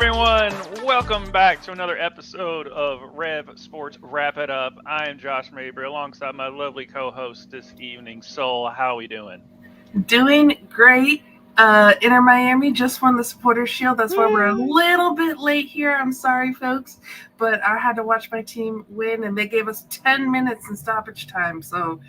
everyone. Welcome back to another episode of Rev Sports Wrap It Up. I am Josh Mabry alongside my lovely co-host this evening, Soul. How are we doing? Doing great. Inter Miami just won the Supporters Shield. That's why we're a Woo! little bit late here. I'm sorry, folks, but I had to watch my team win, and they gave us 10 minutes in stoppage time. So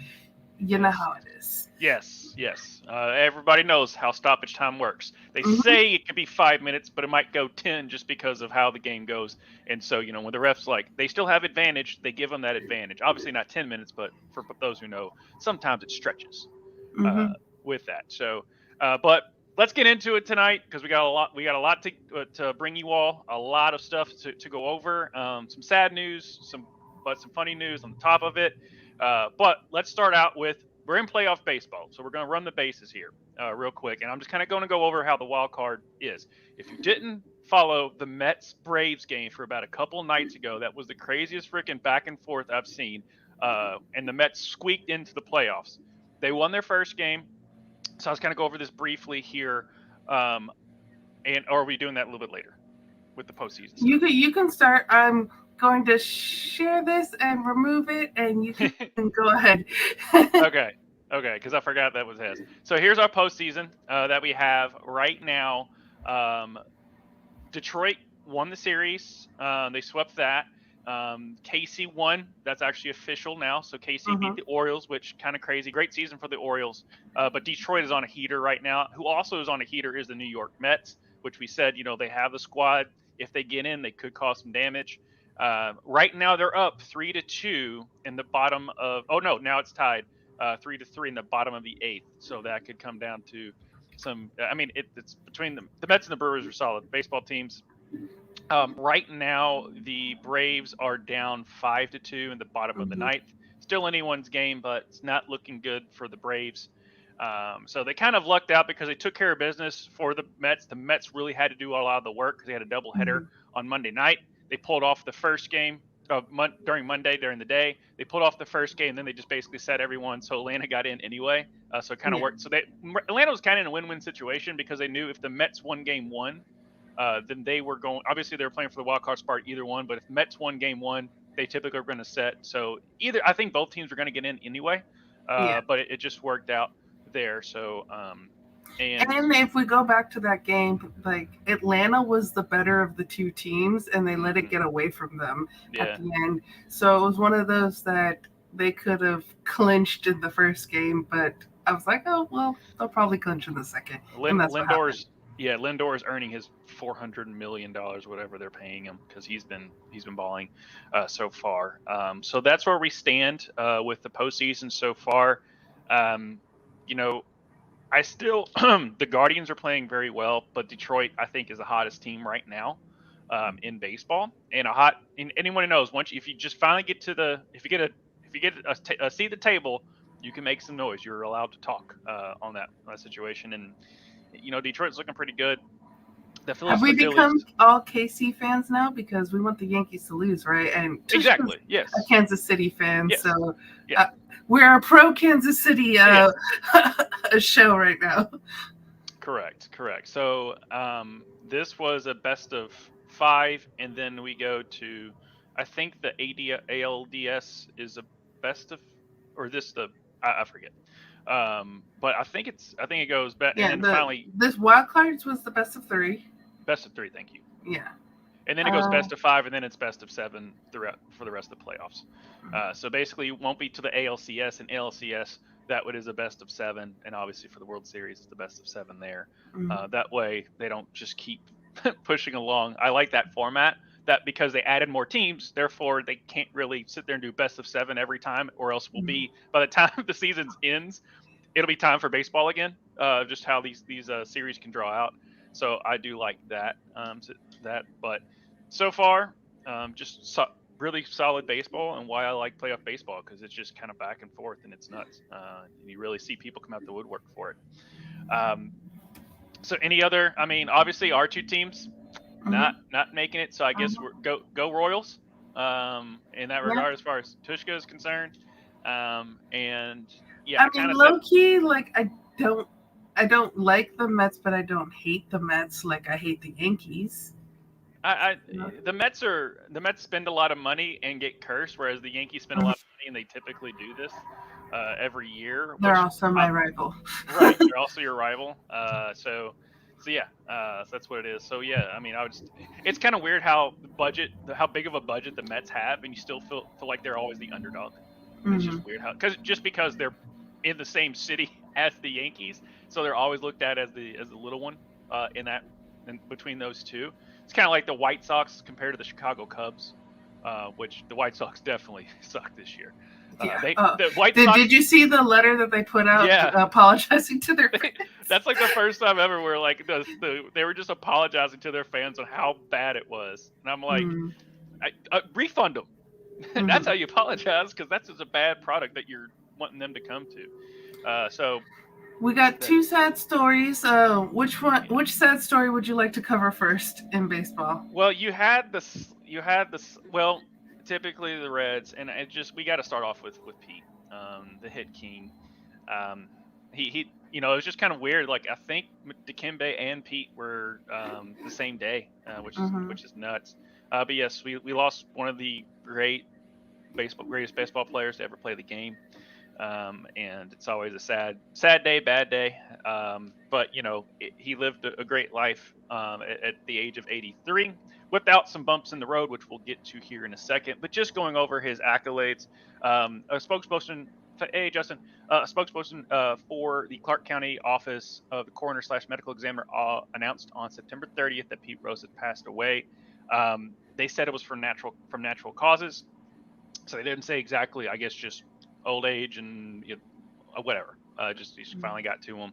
you know Yes. how it is. Yes. Everybody knows how stoppage time works. They Mm-hmm. say it could be 5 minutes, but it might go 10 just because of how the game goes. And so, when the refs they still have advantage, they give them that advantage. Obviously not 10 minutes, but for those who know, sometimes it stretches uh, Mm-hmm. with that. So, but let's get into it tonight because we got a lot. We got a lot to bring you all. A lot of stuff to go over. Some sad news, some funny news on the top of it. But let's start out with we're in playoff baseball, so we're going to run the bases here real quick, and I'm just kind of going to go over how the wild card is. If you didn't follow the Mets Braves game for about a couple nights ago, that was the craziest freaking back and forth I've seen. And the Mets squeaked into the playoffs. They won their first game, so I was kind of go over this briefly here. Um, and or are we doing that a little bit later with the postseason stuff? You can start. I'm going to share this and remove it, and you can go ahead. Okay. Okay, because I forgot that was his. So here's our postseason that we have right now. Um, Detroit won the series. They swept that. KC won. That's actually official now. So KC beat Mm-hmm. the Orioles, which kind of crazy. Great season for the Orioles. But Detroit is on a heater right now. Who also is on a heater is the New York Mets, which we said, they have the squad. If they get in, they could cause some damage. Right now, they're up 3-2 in the bottom of. Oh no, now it's tied 3-3 in the bottom of the eighth. So that could come down to some. I mean, it's between the Mets and the Brewers are solid baseball teams. Right now, the Braves are down 5-2 in the bottom of the Mm-hmm. ninth. Still anyone's game, but it's not looking good for the Braves. So they kind of lucked out because they took care of business for the Mets. The Mets really had to do a lot of the work because they had a doubleheader Mm-hmm. on Monday night. They pulled off the first game during Monday during the day. They pulled off the first game, and then they just basically set everyone. So Atlanta got in anyway. So it kind of Yeah. worked. So Atlanta was kind of in a win-win situation because they knew if the Mets won game one, then they were going. Obviously, they were playing for the wild card spot either one. But if Mets won game one, they typically are going to set. So either I think both teams were going to get in anyway. Yeah. But it just worked out there. So and And if we go back to that game, like Atlanta was the better of the two teams, and they let it mhm, get away from them at yeah, the end. So it was one of those that they could have clinched in the first game, but I was like, oh well, they'll probably clinch in the second, and that's what happened. Lindor's earning his $400 million, whatever they're paying him, because he's been balling so far. So that's where we stand with the postseason so far. Um, you know, I still the Guardians are playing very well, but Detroit I think is the hottest team right now in baseball. And anyone who knows if you just finally get to the if you get a seat at the table, you can make some noise. You're allowed to talk on that situation. And Detroit's looking pretty good. Have The we Phillies become all KC fans now because we want the Yankees to lose, right? And Tushka's exactly a yes Kansas City fan, yes so yeah uh, we're a pro Kansas City yes a show right now. correct. So this was a best of five, and then we go to I think the ALDS is a best of or this the I forget. But I think it goes back, and Yeah, then the finally this wild cards was the best of three. best of three. Thank you. Yeah. And then it goes Uh, best of five, and then it's best of seven throughout for the rest of the playoffs. So basically, it won't be to the ALCS and ALCS. That one is a best of seven, and obviously for the World Series, it's the best of seven there. mhm. That way, they don't just keep pushing along. I like that format. That because they added more teams, therefore they can't really sit there and do best of seven every time, or else we'll Mhm. be by the time the season ends, it'll be time for baseball again. Just how these series can draw out. So I do like that. But so far, really solid baseball, and why I like playoff baseball because it's just kind of back and forth and it's nuts. And you really see people come out the woodwork for it. Um, so any other? I mean, obviously our two teams Mhm. not making it. So I guess Mhm. we're go Royals. In that Yeah. regard, as far as Tushka is concerned, and yeah, I I mean, kind of said low key, like I don't like the Mets, but I don't hate the Mets like I hate the Yankees. I the Mets spend a lot of money and get cursed, whereas the Yankees spend a lot of money and they typically do this every year. They're Which also my rival. right, they're also your rival. So yeah, so that's what it is. So yeah, I mean, it's kind of weird how how big of a budget the Mets have, and you still feel like they're always the underdog. It's just weird how because they're in the same city as the Yankees, so they're always looked at as the little one in between those two. It's kind of like the White Sox compared to the Chicago Cubs, which the White Sox definitely suck this year. Yeah. The White Sox. Did you see the letter that they put out apologizing to their fans? That's like the first time ever where like they were just apologizing to their fans on how bad it was, and I'm like, refund them. That's how you apologize, because that's just a bad product that you're wanting them to come to. So we got two sad stories. Which sad story would you like to cover first in baseball? Well, you had this. Well, typically the Reds, and we got to start off with Pete, the hit king. He it was just kind of weird. Like, I think Dikembe and Pete were the same day, which is nuts. But yes, we lost one of the greatest baseball players to ever play the game. And it's always a sad day, bad day. But he lived a great life at the age of 83, without some bumps in the road, which we'll get to here in a second. But just going over his accolades, a spokesperson. Hey, Justin, a spokesperson for the Clark County Office of the Coroner/Medical Examiner announced on September 30th that Pete Rose had passed away. They said it was from natural causes, so they didn't say exactly. I guess just old age and whatever. Just he finally got to him.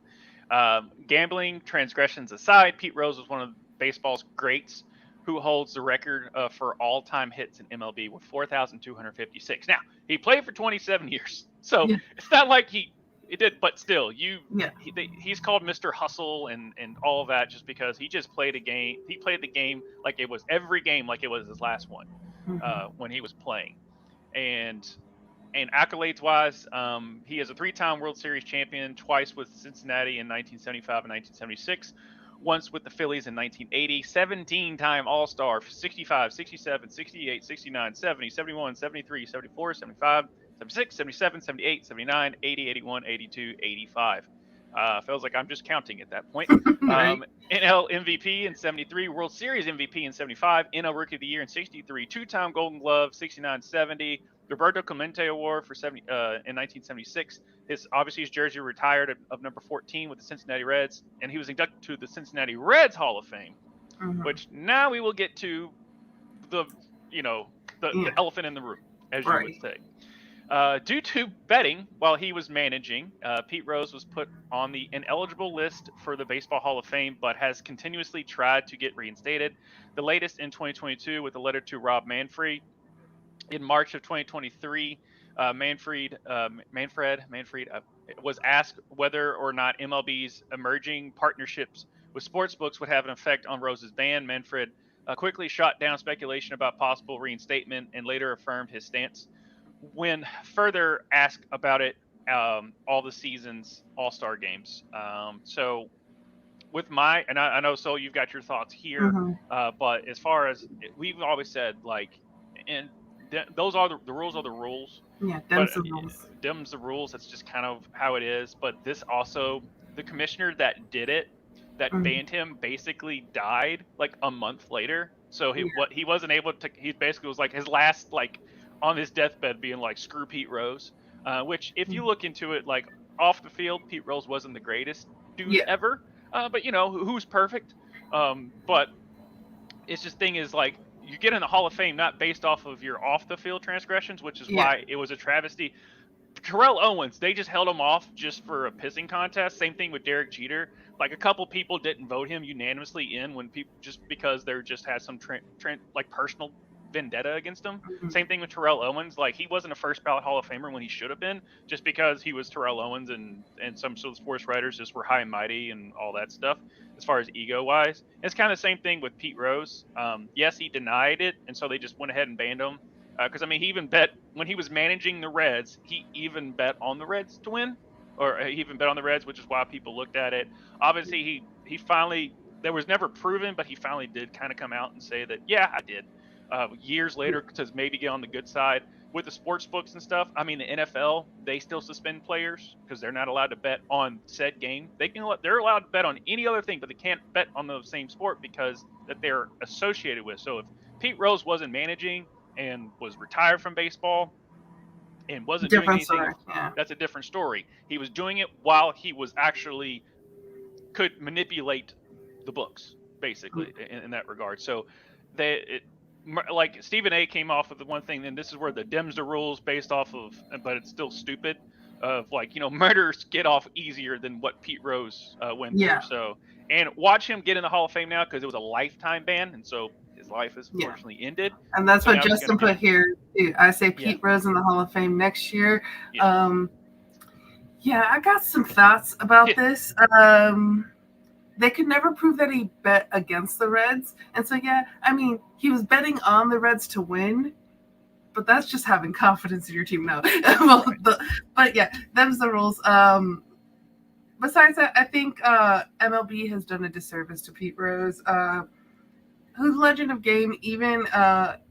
Gambling transgressions aside, Pete Rose was one of baseball's greats, who holds the record for all-time hits in MLB with 4,256. Now, he played for 27 years, so it's not like he did, but still, he's called Mr. Hustle and all of that just because he just played a game. He played the game like it was every game like it was his last one when he was playing. And accolades-wise, he is a 3-time World Series champion, twice with Cincinnati in 1975 and 1976. Once with the Phillies in 1980, 17-time All-Star, 65, 67, 68, 69, 70, 71, 73, 74, 75, 76, 77, 78, 79, 80, 81, 82, 85. Feels like I'm just counting at that point. Right. NL MVP in 73, World Series MVP in 75, NL Rookie of the Year in 63, 2-time Golden Glove, 69, 70, Roberto Clemente Award for in 1976. His jersey retired of number 14 with the Cincinnati Reds, and he was inducted to the Cincinnati Reds Hall of Fame, which now we will get to the elephant in the room, as you would say. Due to betting while he was managing, Pete Rose was put on the ineligible list for the Baseball Hall of Fame, but has continuously tried to get reinstated. The latest in 2022 with a letter to Rob Manfred. In March of 2023, Manfred was asked whether or not MLB's emerging partnerships with sportsbooks would have an effect on Rose's ban. Manfred quickly shot down speculation about possible reinstatement and later affirmed his stance. When further asked about it, all the season's All-Star games. So with and I know, Sol, you've got your thoughts here, but as far as we've always said, like, and those are the rules are the rules. Yeah, them's the rules. Them's the rules. That's just kind of how it is. But this also, the commissioner that did it, that banned him, basically died like a month later. So he wasn't able to. He basically was like his last, like, on his deathbed, being like, screw Pete Rose. Which, if you look into it, like, off the field, Pete Rose wasn't the greatest dude ever. But who's perfect? But it's just thing is, like, you get in the Hall of Fame not based off of your off-the-field transgressions, which is why it was a travesty. Terrell Owens, they just held him off just for a pissing contest. Same thing with Derek Jeter. Like, a couple people didn't vote him unanimously in when people just because there just had some like personal vendetta against him. Same thing with Terrell Owens. Like, he wasn't a first ballot Hall of Famer when he should have been, just because he was Terrell Owens, and some sports writers just were high and mighty and all that stuff as far as ego wise. It's kind of the same thing with Pete Rose. Yes, he denied it, and so they just went ahead and banned him. Because, I mean, he even bet when he was managing the Reds, he even bet on the Reds to win, or he even bet on the Reds, which is why people looked at it. Obviously, he finally that was never proven, but he finally did kind of come out and say that, yeah, I did. Years later, to maybe get on the good side with the sports books and stuff. I mean, the NFL, they still suspend players because they're not allowed to bet on said game. They're allowed to bet on any other thing, but they can't bet on the same sport because that they're associated with. So if Pete Rose wasn't managing and was retired from baseball and wasn't doing Different anything, story. Yeah. that's a different story. He was doing it while he was actually could manipulate the books, basically, in that regard. So like Stephen A came off with the one thing, and this is where the Dems the rules based off of, but it's still stupid. Of like, murders get off easier than what Pete Rose went Yeah. through. So, and watch him get in the Hall of Fame now because it was a lifetime ban, and so his life has unfortunately ended. And that's So what Justin put here. I say Pete Rose in the Hall of Fame next year. Yeah, I got some thoughts about this. They could never prove that he bet against the Reds. And so, yeah, I mean, he was betting on the Reds to win, but that's just having confidence in your team now. But yeah, them's the rules. Besides that, I think MLB has done a disservice to Pete Rose, who's legend of game, even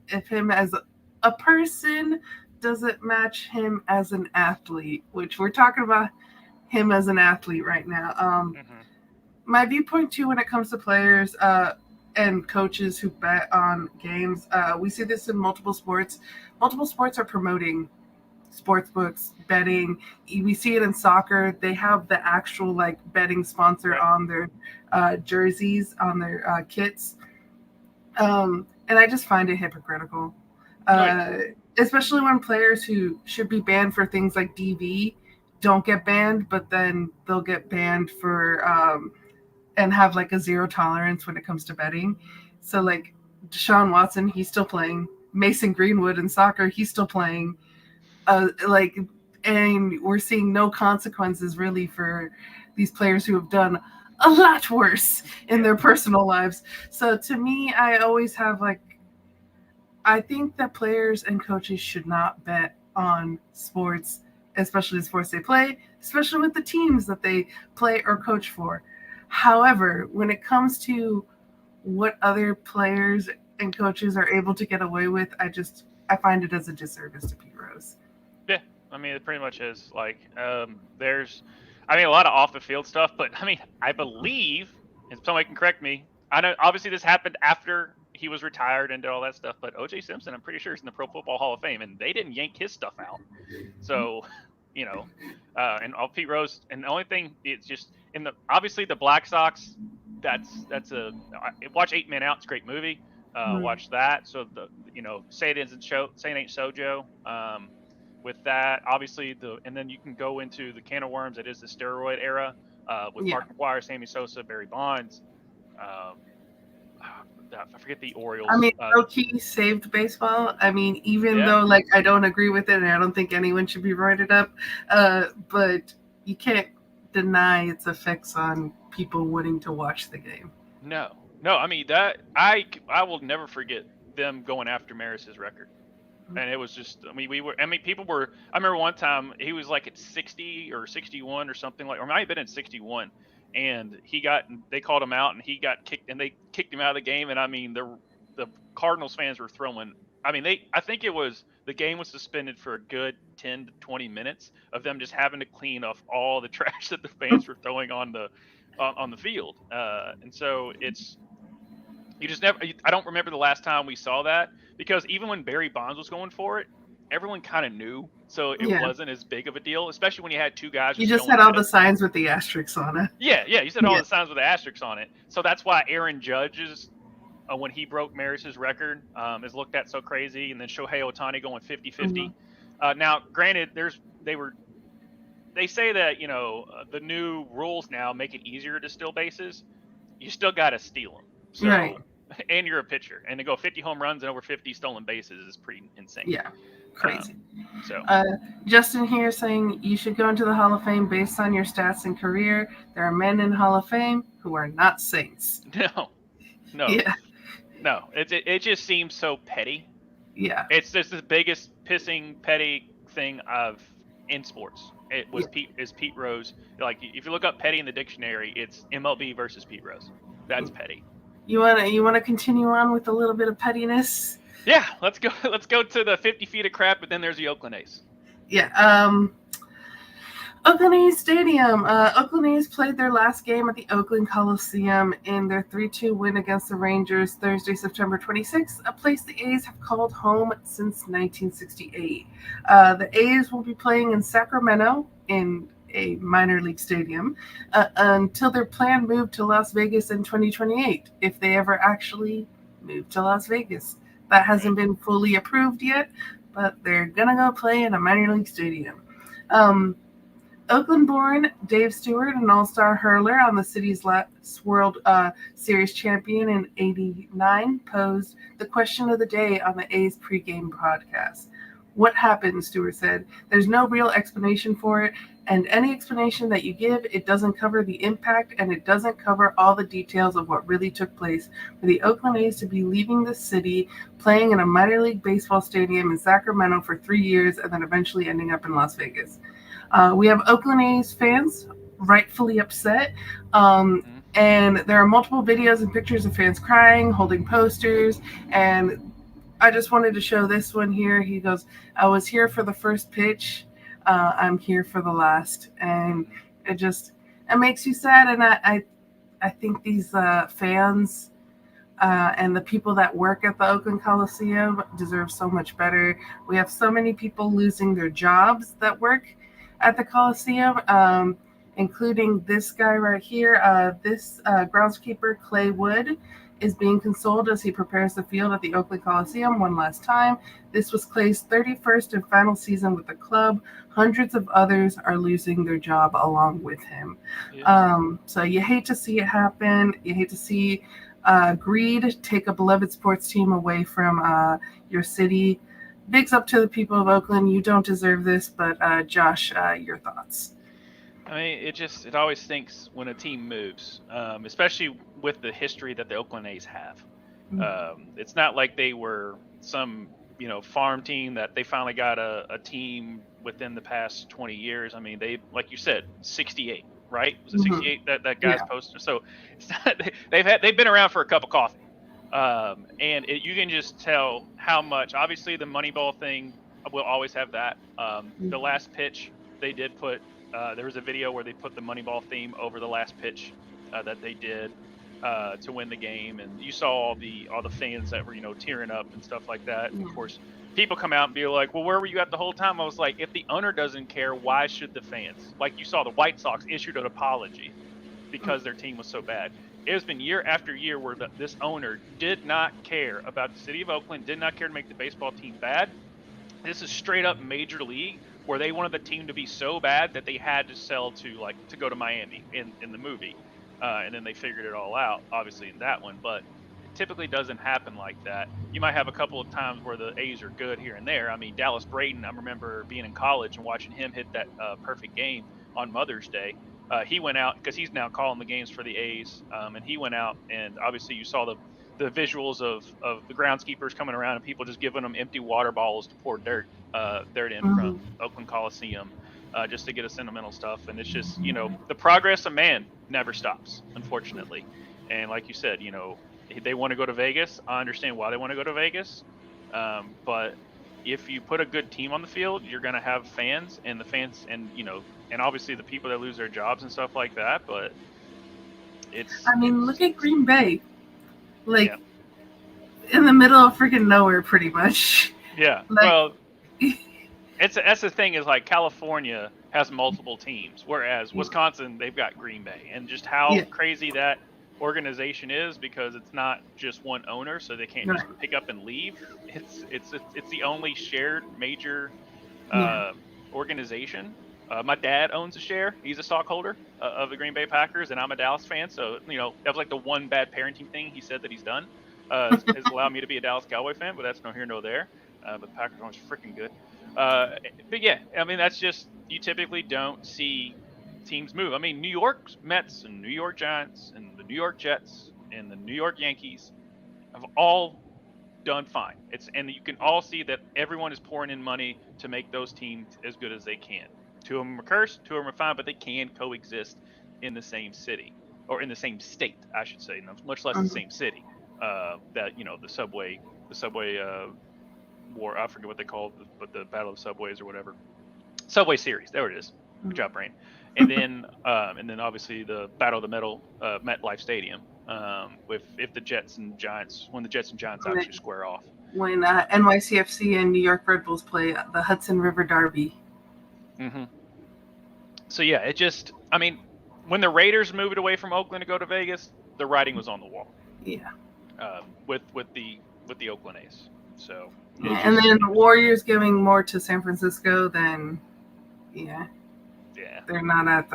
if him as a person doesn't match him as an athlete, which we're talking about him as an athlete right now. My viewpoint too, when it comes to players and coaches who bet on games, we see this in multiple sports. Multiple sports are promoting sports books, betting. We see it in soccer. They have the actual like betting sponsor on their jerseys, on their kits. And I just find it hypocritical. Especially when players who should be banned for things like DV don't get banned, but then they'll get banned for and have like a zero tolerance when it comes to betting. So like Deshaun Watson, he's still playing. Mason Greenwood in soccer, he's still playing. And we're seeing no consequences really for these players who have done a lot worse in their personal lives. So to me, I always have I think that players and coaches should not bet on sports, especially the sports they play, especially with the teams that they play or coach for. However, when it comes to what other players and coaches are able to get away with, I find it as a disservice to Pete Rose. Yeah, I mean, it pretty much is. Like, there's, a lot of off the field stuff, but I believe, and somebody can correct me. I know obviously this happened after he was retired and did all that stuff, but O.J. Simpson, I'm pretty sure, is in the Pro Football Hall of Fame, and they didn't yank his stuff out. So, and all Pete Rose, and the only thing it's just obviously the Black Sox. That's watch 8 Men Out. It's a great movie. Watch that. So Say It Ain't Sojo. With that, obviously and then you can go into the can of worms. It is the steroid era with Mark McGwire, Sammy Sosa, Barry Bonds. I forget the Orioles. I mean, low-key saved baseball. I mean, even though I don't agree with it, and I don't think anyone should be roided up, but you can't deny its effects on people wanting to watch the game. No. I mean that I will never forget them going after Maris's record. And it was just, people were, I remember one time he was like at 60 or 61 or something or might have been at 61. And they called him out and he got kicked and they kicked him out of the game. And the Cardinals fans were throwing, I think the game was suspended for a good 10 to 20 minutes of them just having to clean off all the trash that the fans were throwing on the field. And so you just never, I don't remember the last time we saw that, because even when Barry Bonds was going for it, everyone kind of knew. So it wasn't as big of a deal, especially when you had two guys. You just had all the signs with the asterisks on it. Yeah. You said all the signs with the asterisks on it. So that's why Aaron Judge's, when he broke Maris's record, is looked at so crazy. And then Shohei Ohtani going 50-50. Now, granted, they say that, the new rules now make it easier to steal bases. You still got to steal them. So, right. And you're a pitcher, and to go 50 home runs and over 50 stolen bases is pretty insane. Yeah, crazy. Justin here saying you should go into the Hall of Fame based on your stats and career. There are men in Hall of Fame who are not saints. No. Yeah. No, it just seems so petty. Yeah. It's just the biggest pissing petty thing in sports. It was Pete Rose. Like, if you look up petty in the dictionary, it's MLB versus Pete Rose. That's petty. You wanna continue on with a little bit of pettiness? Yeah, let's go. Let's go to the 50 feet of crap, but then there's the Oakland A's. Yeah. Oakland A's Stadium. Oakland A's played their last game at the Oakland Coliseum in their 3-2 win against the Rangers Thursday, September 26th, a place the A's have called home since 1968. The A's will be playing in Sacramento in a minor league stadium until their planned move to Las Vegas in 2028, if they ever actually move to Las Vegas. That Right. hasn't been fully approved yet, but they're gonna go play in a minor league stadium. Um, Oakland-born Dave Stewart, an all-star hurler on the city's last World Series champion in '89, posed the question of the day on the A's pregame broadcast. What happened? Stewart said. There's no real explanation for it, and any explanation that you give, it doesn't cover the impact and it doesn't cover all the details of what really took place for the Oakland A's to be leaving the city, playing in a minor league baseball stadium in Sacramento for 3 years, and then eventually ending up in Las Vegas. We have Oakland A's fans rightfully upset. Mm-hmm. And there are multiple videos and pictures of fans crying, holding posters. And I just wanted to show this one here. He goes, I was here for the first pitch. I'm here for the last. And Mm-hmm. it makes you sad. And I think these fans and the people that work at the Oakland Coliseum deserve so much better. We have so many people losing their jobs that work at the Coliseum, including this guy right here. This groundskeeper, Clay Wood, is being consoled as he prepares the field at the Oakland Coliseum one last time. This was Clay's 31st and final season with the club. Hundreds of others are losing their job along with him. Yeah. So you hate to see it happen. You hate to see greed take a beloved sports team away from your city. Bigs up to the people of Oakland. You don't deserve this, but Josh, your thoughts? I mean, it always stinks when a team moves, especially with the history that the Oakland A's have. It's not like they were some farm team that they finally got a team within the past 20 years. I mean, they, like you said, 68, right? Was it Mm-hmm. 68 that guy's Yeah. poster? So it's not, they've been around for a cup of coffee, and you can just tell how much. Obviously, the Moneyball thing will always have that. The last pitch they did put. There was a video where they put the Moneyball theme over the last pitch that they did to win the game, and you saw all the fans that were tearing up and stuff like that. And of course, people come out and be like, "Well, where were you at the whole time?" I was like, "If the owner doesn't care, why should the fans?" Like you saw, the White Sox issued an apology because their team was so bad. It has been year after year where this owner did not care about the city of Oakland, did not care to make the baseball team bad. This is straight up major league where they wanted the team to be so bad that they had to sell to go to Miami in the movie, and then they figured it all out, obviously in that one. But it typically doesn't happen like that. You might have a couple of times where the A's are good here and there. I mean, Dallas Braden, I remember being in college and watching him hit that perfect game on Mother's Day. He went out because he's now calling the games for the A's, and he went out and obviously you saw the visuals of the groundskeepers coming around and people just giving them empty water bottles to pour dirt in Mm-hmm. from Oakland Coliseum, just to get a sentimental stuff. And it's just the progress of man never stops, unfortunately. And like you said, they want to go to Vegas. I understand why they want to go to Vegas, but if you put a good team on the field, you're going to have fans, and the fans, and obviously the people that lose their jobs and stuff like that. But it's I mean, look at it's Green Bay, yeah. like in the middle of freaking nowhere, pretty much. Yeah. Like, Well, that's the thing is like California has multiple teams, whereas Wisconsin they've got Green Bay, and just how yeah, crazy that organization is because it's not just one owner, so they can't right, just pick up and leave. It's the only shared major yeah. uh, organization. My dad owns a share; he's a stockholder of the Green Bay Packers, and I'm a Dallas fan. So that was like the one bad parenting thing he said that he's done. Has allowed me to be a Dallas Cowboy fan, but that's no here nor there. But the Packers are freaking good. But yeah, I mean that's just you typically don't see teams move. I mean New York Mets and New York Giants and the New York Jets and the New York Yankees have all done fine. And you can all see that everyone is pouring in money to make those teams as good as they can. Two of them are cursed, two of them are fine, but they can coexist in the same city. or in the same state, I should say, much less the Mhm. same city. That the subway war. I forget what they call it, but the Battle of the Subways or whatever. Subway Series. There it is. Good job, Brain. And then obviously the Battle of the MetLife Stadium. With if the Jets and Giants, when the Jets and Giants actually square off. When NYCFC and New York Red Bulls play the Hudson River Derby. Mm-hmm. So yeah, it just, I mean, when the Raiders moved away from Oakland to go to Vegas, the writing was on the wall. Yeah. With the Oakland A's. So yeah. And then the Warriors giving more to San Francisco than, yeah, they're not at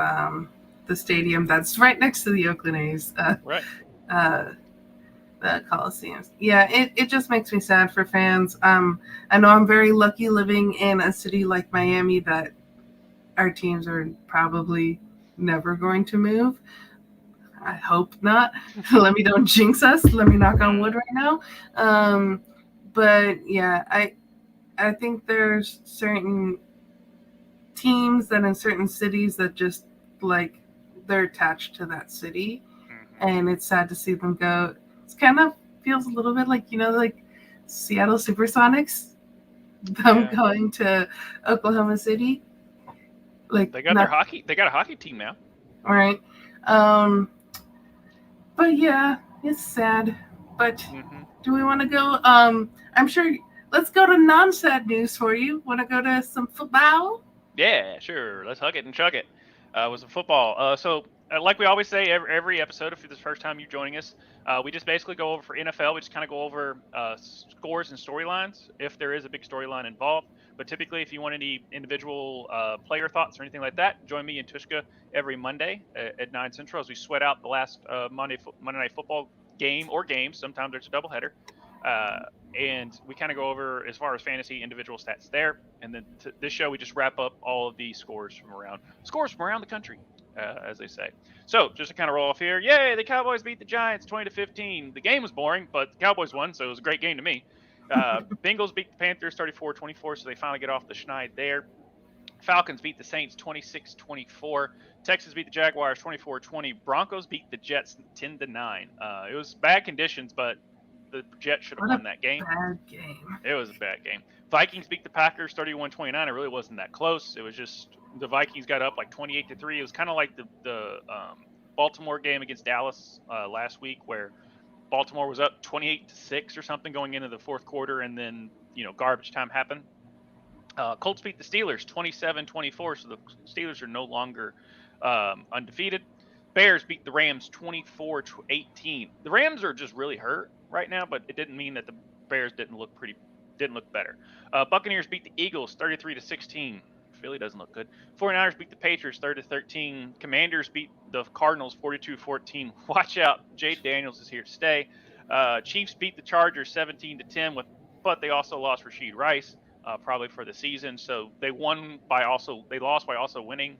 the stadium that's right next to the Oakland A's. Right. The Coliseums. Yeah, it just makes me sad for fans. I know I'm very lucky living in a city like Miami that our teams are probably never going to move. I hope not. Let me don't jinx us. Let me knock on wood right now. But yeah, I think there's certain teams that in certain cities that just like they're attached to that city, and it's sad to see them go. It kind of feels a little bit like like Seattle Supersonics, them going to Oklahoma City. Like they got they got a hockey team now. All right. But yeah, it's sad. But do we want to go? I'm sure. Let's go to non-sad news for you. Want to go to some football? Yeah, sure. Let's hug it and chug it. With some football. So, like we always say, every episode, if it's the first time you're joining us, we just basically go over for NFL. We just kind of go over scores and storylines, if there is a big storyline involved. But typically, if you want any individual player thoughts or anything like that, join me and Tvshka every Monday at 9 Central as we sweat out the last Monday Night Football game or games. Sometimes there's a doubleheader. And we kind of go over as far as fantasy individual stats there, and then this show we just wrap up all of the scores from around the country, as they say. So just to kind of roll off here, yay! The Cowboys beat the Giants 20-15. The game was boring, but the Cowboys won, so it was a great game to me. Bengals beat the Panthers 34-24, so they finally get off the schneid there. Falcons beat the Saints 26-24. Texans beat the Jaguars 24-20. Broncos beat the Jets 10-9. It was bad conditions, but the Jets should have won that game. Bad game. It was a bad game. Vikings beat the Packers 31-29. It really wasn't that close. It was just the Vikings got up like 28-3. It was kind of like the Baltimore game against Dallas last week, where Baltimore was up 28-6 or something going into the fourth quarter, and then garbage time happened. Colts beat the Steelers 27-24, so the Steelers are no longer undefeated. Bears beat the Rams 24-18. The Rams are just really hurt right now, but it didn't mean that the Bears didn't look better. Buccaneers beat the Eagles 33-16. Philly doesn't look good. 49ers beat the Patriots 30-13. Commanders beat the Cardinals 42-14. Watch out, Jade Daniels is here to stay. Chiefs beat the Chargers 17-10, but they also lost Rashid Rice, probably for the season. So they lost by also winning.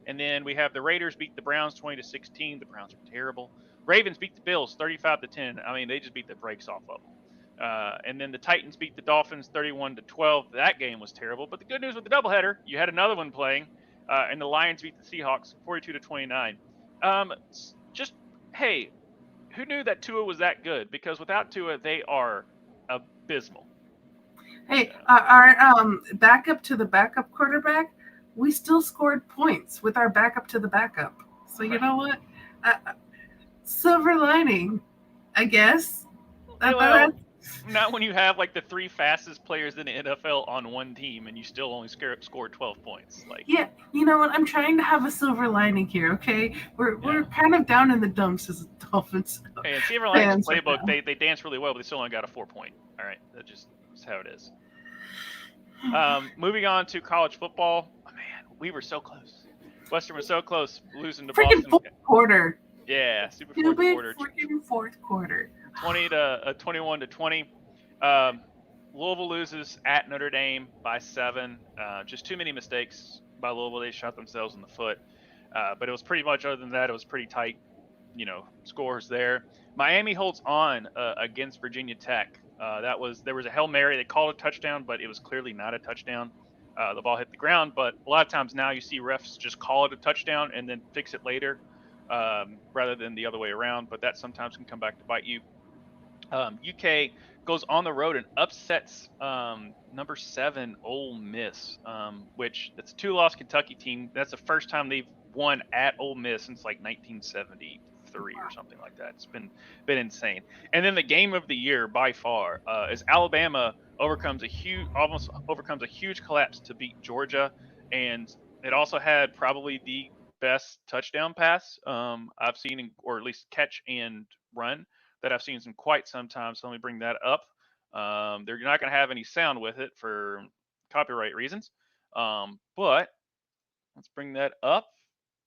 And then we have the Raiders beat the Browns 20-16. The Browns are terrible. Ravens beat the Bills 35-10. I mean, they just beat the brakes off of them. And then the Titans beat the Dolphins 31-12. That game was terrible. But the good news with the doubleheader, you had another one playing, and the Lions beat the Seahawks 42-29. Just hey, who knew that Tua was that good? Because without Tua, they are abysmal. Hey, our backup to the backup quarterback, we still scored points with our backup to the backup. So you know what? Silver lining, I guess. Not when you have like the three fastest players in the NFL on one team and you still only scored 12 points. Yeah, you know what? I'm trying to have a silver lining here. Okay, we're kind of down in the dumps as Dolphins. Hey, and Silver Lining's playbook, they dance really well, but they still only got a 4-point. All right, that's how it is. Moving on to college football. Oh, man, we were so close. Western was so close losing to Boston. Fourth quarter. Yeah, fourth quarter. Freaking fourth quarter. 21-20. Louisville loses at Notre Dame by 7. Just too many mistakes by Louisville. They shot themselves in the foot. But it was pretty much, other than that, it was pretty tight, scores there. Miami holds on against Virginia Tech. There was a Hail Mary. They called a touchdown, but it was clearly not a touchdown. The ball hit the ground, but a lot of times now you see refs just call it a touchdown and then fix it later. rather than the other way around. But that sometimes can come back to bite you. UK goes on the road and upsets number 7 Ole Miss, which that's a 2-loss Kentucky team. That's the first time they've won at Ole Miss since like 1973 or something like that. It's been insane. And then the game of the year by far is Alabama almost overcomes a huge collapse to beat Georgia, and it also had probably the best touchdown pass I've seen, or at least catch and run that I've seen in quite some time. So let me bring that up. They're not going to have any sound with it for copyright reasons. But let's bring that up.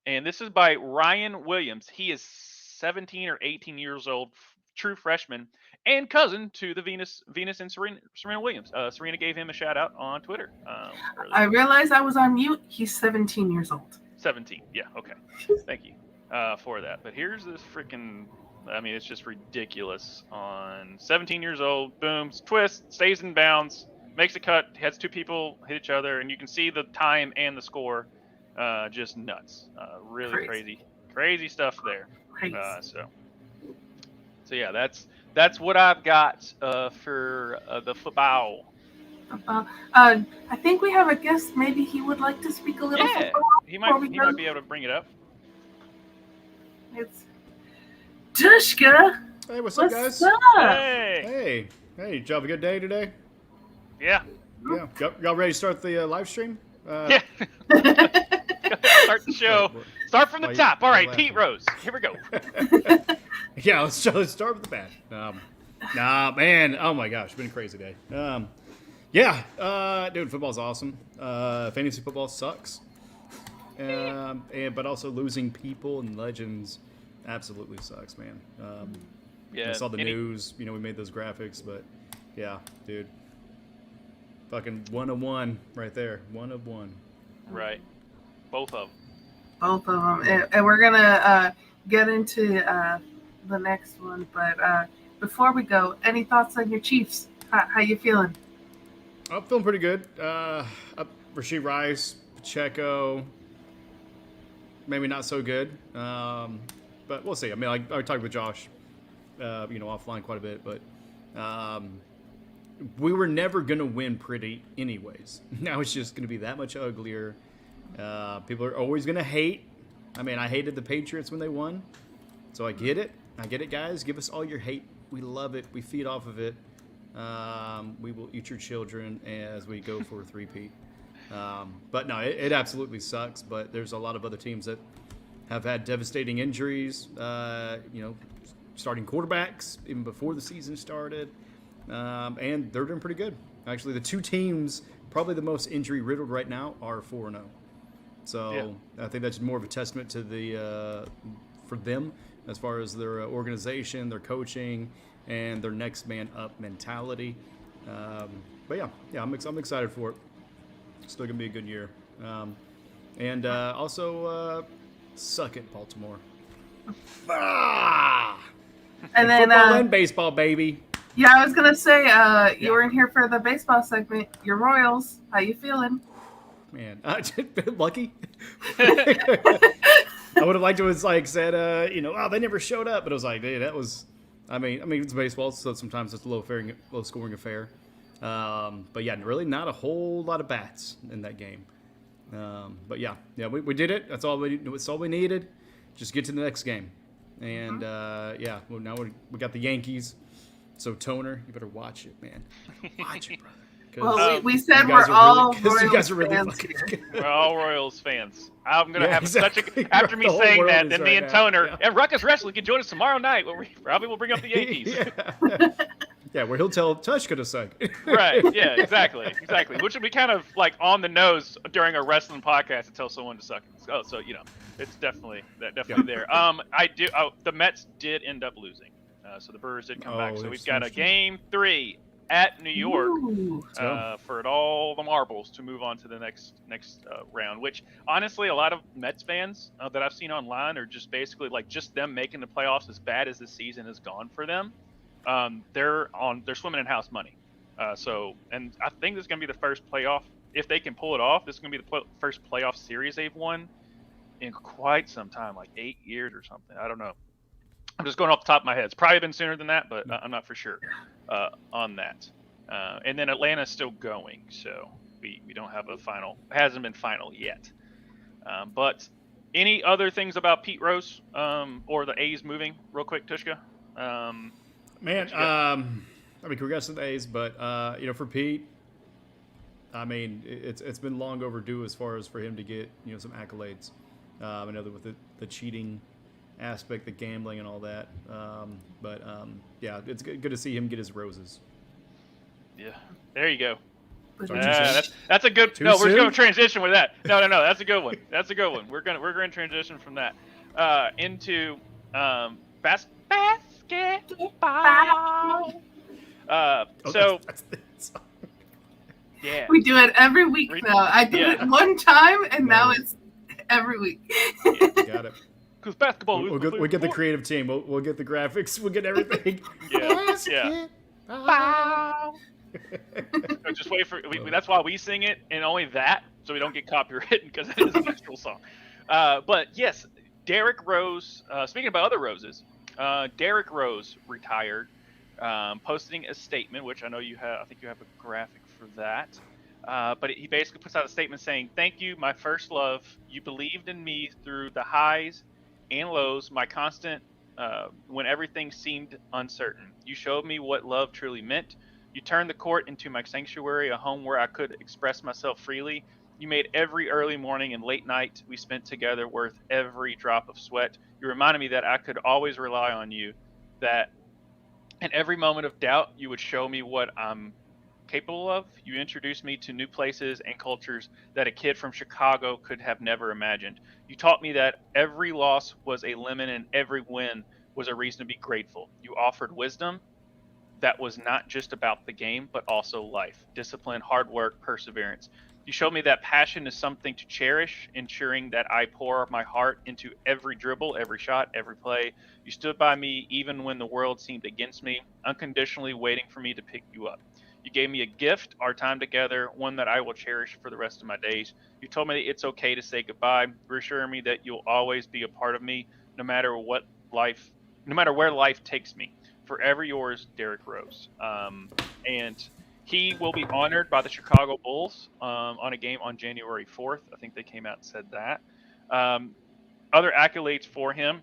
And this is by Ryan Williams. He is 17 or 18 years old, true freshman, and cousin to the Venus and Serena Williams. Serena gave him a shout out on Twitter. I realized I was on mute. He's 17 years old. 17. Yeah. Okay. Thank you for that. But here's this freaking. I mean, it's just ridiculous. On 17 years old, boom, twist, stays in bounds, makes a cut, has 2 people hit each other, and you can see the time and the score. Just nuts. Really crazy stuff there. So yeah, that's what I've got for the football. I think we have a guest. Maybe he would like to speak a little. Yeah, he might be able to bring it up. It's Tvshka. Hey, what's up, guys? Up? Hey, did you have a good day today? Yeah. Y'all ready to start the live stream? Yeah. Start the show. Start from the top. All right, Pete Rose. Here we go. Yeah, let's start with the bad. Man. Oh my gosh, it's been a crazy day. Dude, football's awesome. Fantasy football sucks. But also losing people and legends absolutely sucks, man. I saw the news. We made those graphics, but yeah, dude. Fucking 1 of 1 right there. 1 of 1. Right. Both of them. And we're going to get into the next one. But before we go, any thoughts on your Chiefs? How you feeling? I'm feeling pretty good. Rashee Rice, Pacheco, maybe not so good. But we'll see. I mean, I talked with Josh, offline quite a bit. But we were never going to win pretty anyways. Now it's just going to be that much uglier. People are always going to hate. I mean, I hated the Patriots when they won. So I get it. Guys. Give us all your hate. We love it. We feed off of it. We will eat your children as we go for a three-peat. But no, it absolutely sucks. But there's a lot of other teams that have had devastating injuries, starting quarterbacks even before the season started. And they're doing pretty good. Actually, the 2 teams probably the most injury-riddled right now are 4-0. So I think that's more of a testament to for them as far as their organization, their coaching, and their next man up mentality. But I'm excited for it. Still gonna be a good year. Also suck it, Baltimore. And then football and baseball, baby. Yeah, I was gonna say you were in here for the baseball segment. Your Royals, how you feeling? Man, lucky. I would have liked to have said, they never showed up, but it was like, hey, that was. I mean, it's baseball, so sometimes it's a low scoring affair. But yeah, really not a whole lot of bats in that game. But we did it. That's all we needed. Just get to the next game. And now we got the Yankees. So Toner, you better watch it, man. Watch it, brother. Well, we said we're all Royals you guys are really fans. We're all Royals fans. I'm gonna have exactly. such a after me saying that. Then me and Toner and Ruckus Wrestling can join us tomorrow night. Where we probably will bring up the Yankees. Where he'll tell Tvshka to suck. Right. Yeah. Exactly. Which would be kind of like on the nose during a wrestling podcast to tell someone to suck. Oh, so it's definitely there. The Mets did end up losing. So the Brewers did come back. So we've got a game 3 at New York for all the marbles to move on to the next round. Which honestly, a lot of Mets fans that I've seen online are just basically like just them making the playoffs as bad as the season has gone for them. They're swimming in house money. And I think this is going to be the first playoff if they can pull it off. This is going to be the first playoff series they've won in quite some time, like 8 years or something. I don't know. I'm just going off the top of my head. It's probably been sooner than that, but I'm not for sure on that. And then Atlanta's still going, so we don't have a final. It hasn't been final yet. But any other things about Pete Rose or the A's moving, real quick, Tvshka? Man, I mean, congrats to the A's, but for Pete, I mean, it's been long overdue as far as for him to get some accolades. I know that with the cheating aspect, the gambling and all that. Yeah, it's good to see him get his roses. Yeah, there you go. That's a good. Too no, we're soon? going to transition with that. No, that's a good one. That's a good one. We're gonna transition from that into basketball. Yeah, we do it every week now. I did it one time, and now it's every week. Got it. Because basketball. We'll get the creative team. We'll get the graphics. We'll get everything. Yeah. So just wait for. That's why we sing it, and only that, so we don't get copywritten because it is an actual song. But yes, Derrick Rose. Speaking about other roses, Derrick Rose retired, posting a statement, which I know you have. I think you have a graphic for that. But he basically puts out a statement saying, "Thank you, my first love. You believed in me through the highs and lows, my constant when everything seemed uncertain. You showed me what love truly meant. You turned the court into my sanctuary, a home where I could express myself freely. You made every early morning and late night we spent together worth every drop of sweat. You reminded me that I could always rely on you, that in every moment of doubt, you would show me what I'm capable of. You introduced me to new places and cultures that a kid from Chicago could have never imagined. You taught me that every loss was a lemon and every win was a reason to be grateful. You offered wisdom that was not just about the game, but also life, discipline, hard work, perseverance. You showed me that passion is something to cherish, ensuring that I pour my heart into every dribble, every shot, every play. You stood by me even when the world seemed against me, unconditionally waiting for me to pick you up. You gave me a gift, our time together, one that I will cherish for the rest of my days. You told me that it's okay to say goodbye, reassuring me that you'll always be a part of me, no matter where life takes me. Forever yours, Derrick Rose." And he will be honored by the Chicago Bulls on a game on January 4th. I think they came out and said that. Other accolades for him.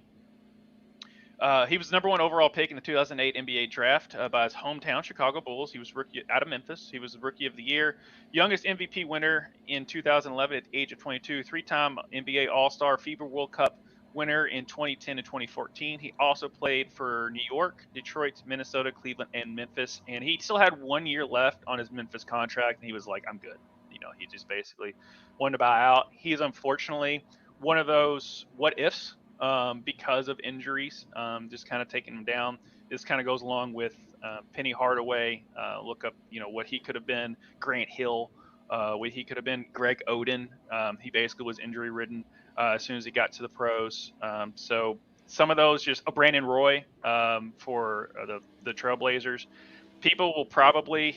He was the number 1 overall pick in the 2008 NBA draft by his hometown Chicago Bulls. He was rookie out of Memphis. He was the Rookie of the Year, youngest MVP winner in 2011 at the age of 22, 3-time NBA All-Star, FIBA World Cup winner in 2010 and 2014. He also played for New York, Detroit, Minnesota, Cleveland, and Memphis. And he still had 1 year left on his Memphis contract, and he was like, "I'm good." He just basically wanted to buy out. He's unfortunately one of those what ifs. Because of injuries, just kind of taking him down. This kind of goes along with Penny Hardaway. Look up, what he could have been. Grant Hill, what he could have been. Greg Oden. He basically was injury ridden as soon as he got to the pros. So some of those just Brandon Roy for the Trailblazers. He'll probably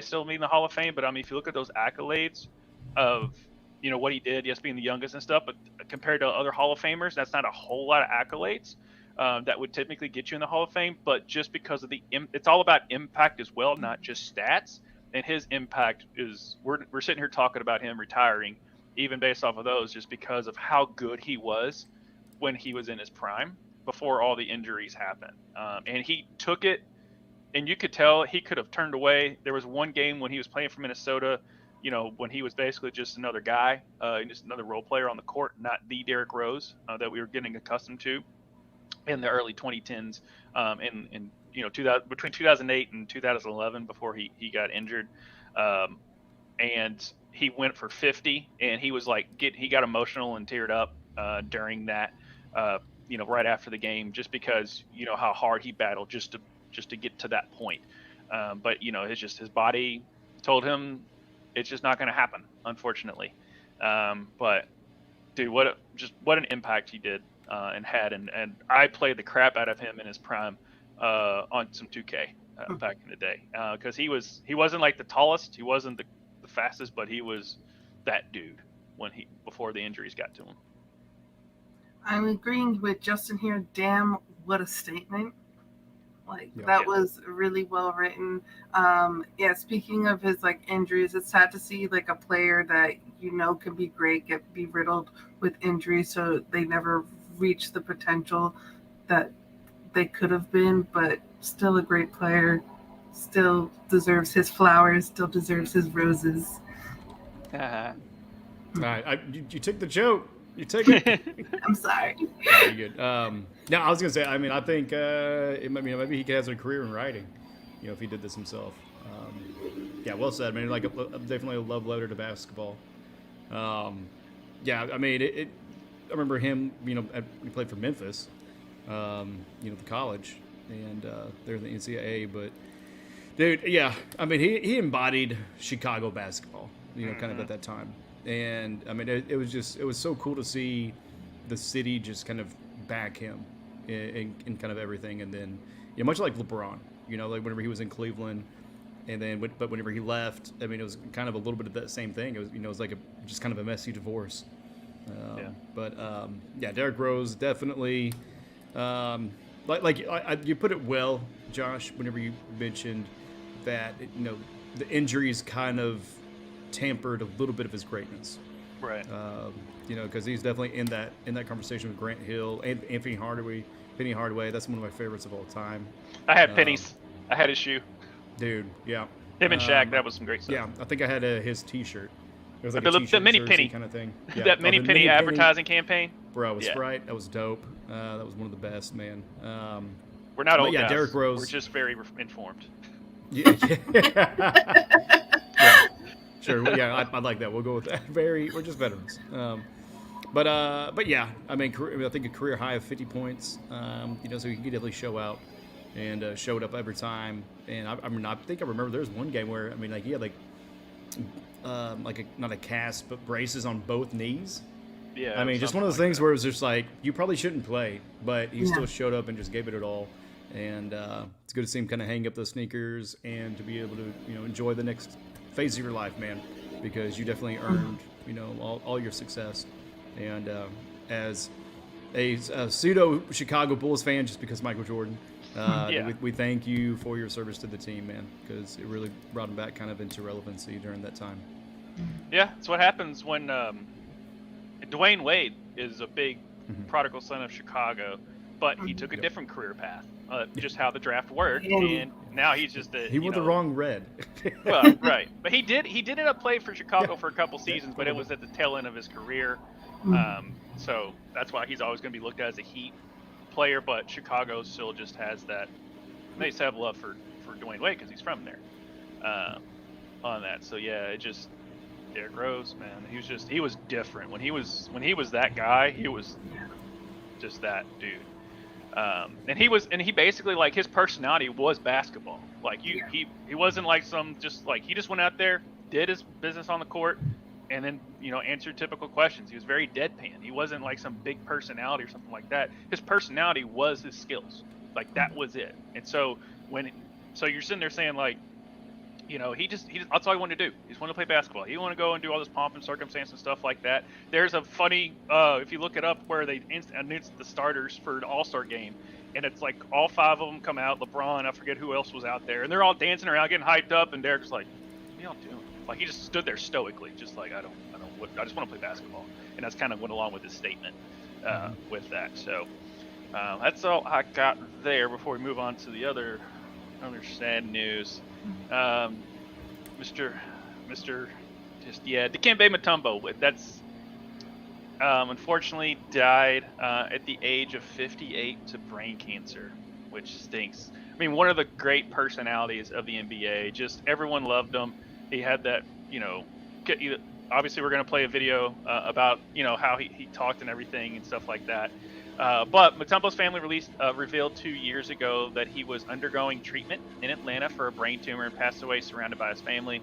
still be in the Hall of Fame. But I mean, if you look at those accolades of what he did, yes, being the youngest and stuff, but compared to other Hall of Famers, that's not a whole lot of accolades that would typically get you in the Hall of Fame. But just because of it's all about impact as well, not just stats. And his impact is, we're sitting here talking about him retiring, even based off of those, just because of how good he was when he was in his prime before all the injuries happened. And he took it, and you could tell he could have turned away. There was one game when he was playing for Minnesota, when he was basically just another guy, just another role player on the court, not the Derrick Rose that we were getting accustomed to in the early 2010s, and between 2008 and 2011 before he got injured, and he went for 50, and he was like he got emotional and teared up during that, right after the game, just because how hard he battled just to get to that point, but it's just his body told him it's just not going to happen, unfortunately. But dude, what an impact he did and had, and I played the crap out of him in his prime on some 2K back in the day, because he wasn't like the tallest, he wasn't the fastest, but he was that dude before the injuries got to him. I'm agreeing with Justin here. Damn, what a statement. Like Yeah. that was really well written. Yeah, speaking of his like injuries, it's sad to see like a player that can be great be riddled with injuries, so they never reach the potential that they could have been, but still a great player, still deserves his flowers, still deserves his roses. All right, you took the joke. You took it. I'm sorry. No, you're good. No, I was gonna say. I mean, I think maybe he has a career in writing. If he did this himself. Yeah, well said. I mean, like definitely a love letter to basketball. Yeah, I mean, I remember him. He played for Memphis. The college, and they're in the NCAA. But dude, yeah, I mean, he embodied Chicago basketball. Kind of at that time. And I mean, it was so cool to see the city just kind of back him in kind of everything. And then, much like LeBron, like whenever he was in Cleveland, and then but whenever he left, I mean, it was kind of a little bit of that same thing. It was it was like just kind of a messy divorce. Yeah. But yeah, Derrick Rose definitely. You put it well, Josh. Whenever you mentioned that, the injuries kind of tampered a little bit of his greatness, Right. Because he's definitely in that conversation with Grant Hill and Anthony Hardaway. Penny Hardaway, that's one of my favorites of all time. I had Penny's. I had his shoe. Dude, yeah. Him and Shaq, that was some great stuff. Yeah, I think I had his T-shirt. It was like the mini penny kind of thing. Yeah. That mini penny advertising campaign. Bro, was Sprite. That was dope. That was one of the best, man. We're not old guys. Derrick Rose. We're just very informed. Yeah. Yeah. Sure. Yeah, I like that. We'll go with that. We're just veterans. But yeah, I mean, I think a career high of 50 points. So he could definitely show out and showed up every time. And I think I remember there was one game where he had not a cast but braces on both knees. Yeah. I mean, just one of those things where it was just like you probably shouldn't play, but he still showed up and just gave it all. And it's good to see him kind of hang up those sneakers and to be able to enjoy the next phase of your life, man, because you definitely earned all your success. And as a pseudo Chicago Bulls fan, just because Michael Jordan, we thank you for your service to the team, man, because it really brought him back kind of into relevancy during that time. Yeah, it's what happens when Dwayne Wade is a big prodigal son of Chicago, but he took a different career path. Just how the draft worked, and now he's just he wore the wrong red. Well, right, but he did end up playing for Chicago for a couple seasons, but it was at the tail end of his career. So that's why he's always going to be looked at as a Heat player, but Chicago still just has that. They still have love for Dwayne Wade because he's from there. On that, so yeah, it just Derrick Rose, man, he was different when he was that guy. He was just that dude. And he basically, like, his personality was basketball. Like he wasn't like he just went out there, did his business on the court, and then answered typical questions. He was very deadpan. He wasn't like some big personality or something like that. His personality was his skills. Like that was it. And so you're sitting there saying like, he just that's all he wanted to do. He just wanted to play basketball. He didn't want to go and do all this pomp and circumstance and stuff like that. There's a funny, if you look it up, where they announced the starters for the All-Star game, and it's like all 5 of them come out. LeBron, I forget who else was out there, and they're all dancing around, getting hyped up, and Derek's like, "What are y'all doing?" Like he just stood there stoically, just like I just want to play basketball, and that's kind of went along with his statement with that. So that's all I got there before we move on to the other sad news. Mr. Dikembe Mutombo. That's unfortunately died at the age of 58 to brain cancer, which stinks. I mean, one of the great personalities of the NBA. Just everyone loved him. He had that, obviously we're going to play a video about, how he talked and everything and stuff like that. But Mutombo's family revealed 2 years ago that he was undergoing treatment in Atlanta for a brain tumor and passed away surrounded by his family.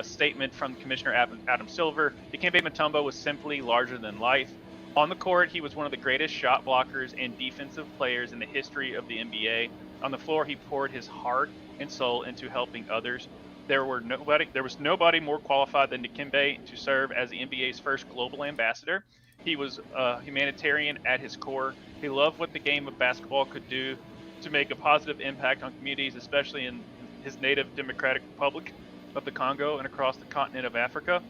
Statement from Commissioner Adam Silver: Dikembe Mutombo was simply larger than life. On the court, he was one of the greatest shot blockers and defensive players in the history of the NBA. On the floor, he poured his heart and soul into helping others. There was nobody more qualified than Dikembe to serve as the NBA's first global ambassador. He was a humanitarian at his core. He loved what the game of basketball could do to make a positive impact on communities, especially in his native Democratic Republic of the Congo and across the continent of Africa.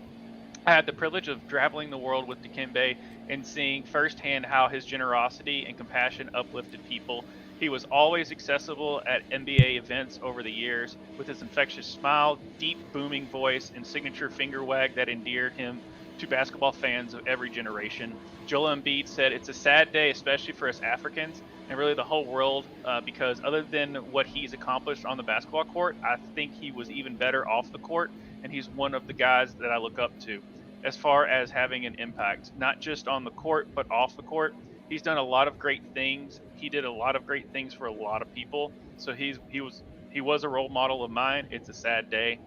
I had the privilege of traveling the world with Dikembe and seeing firsthand how his generosity and compassion uplifted people. He was always accessible at NBA events over the years with his infectious smile, deep booming voice, and signature finger wag that endeared him to basketball fans of every generation. Joel Embiid said, "It's a sad day, especially for us Africans and really the whole world, because other than what he's accomplished on the basketball court, I think he was even better off the court, and he's one of the guys that I look up to as far as having an impact, not just on the court, but off the court. He's done a lot of great things. He did a lot of great things for a lot of people. So he was a role model of mine. It's a sad day.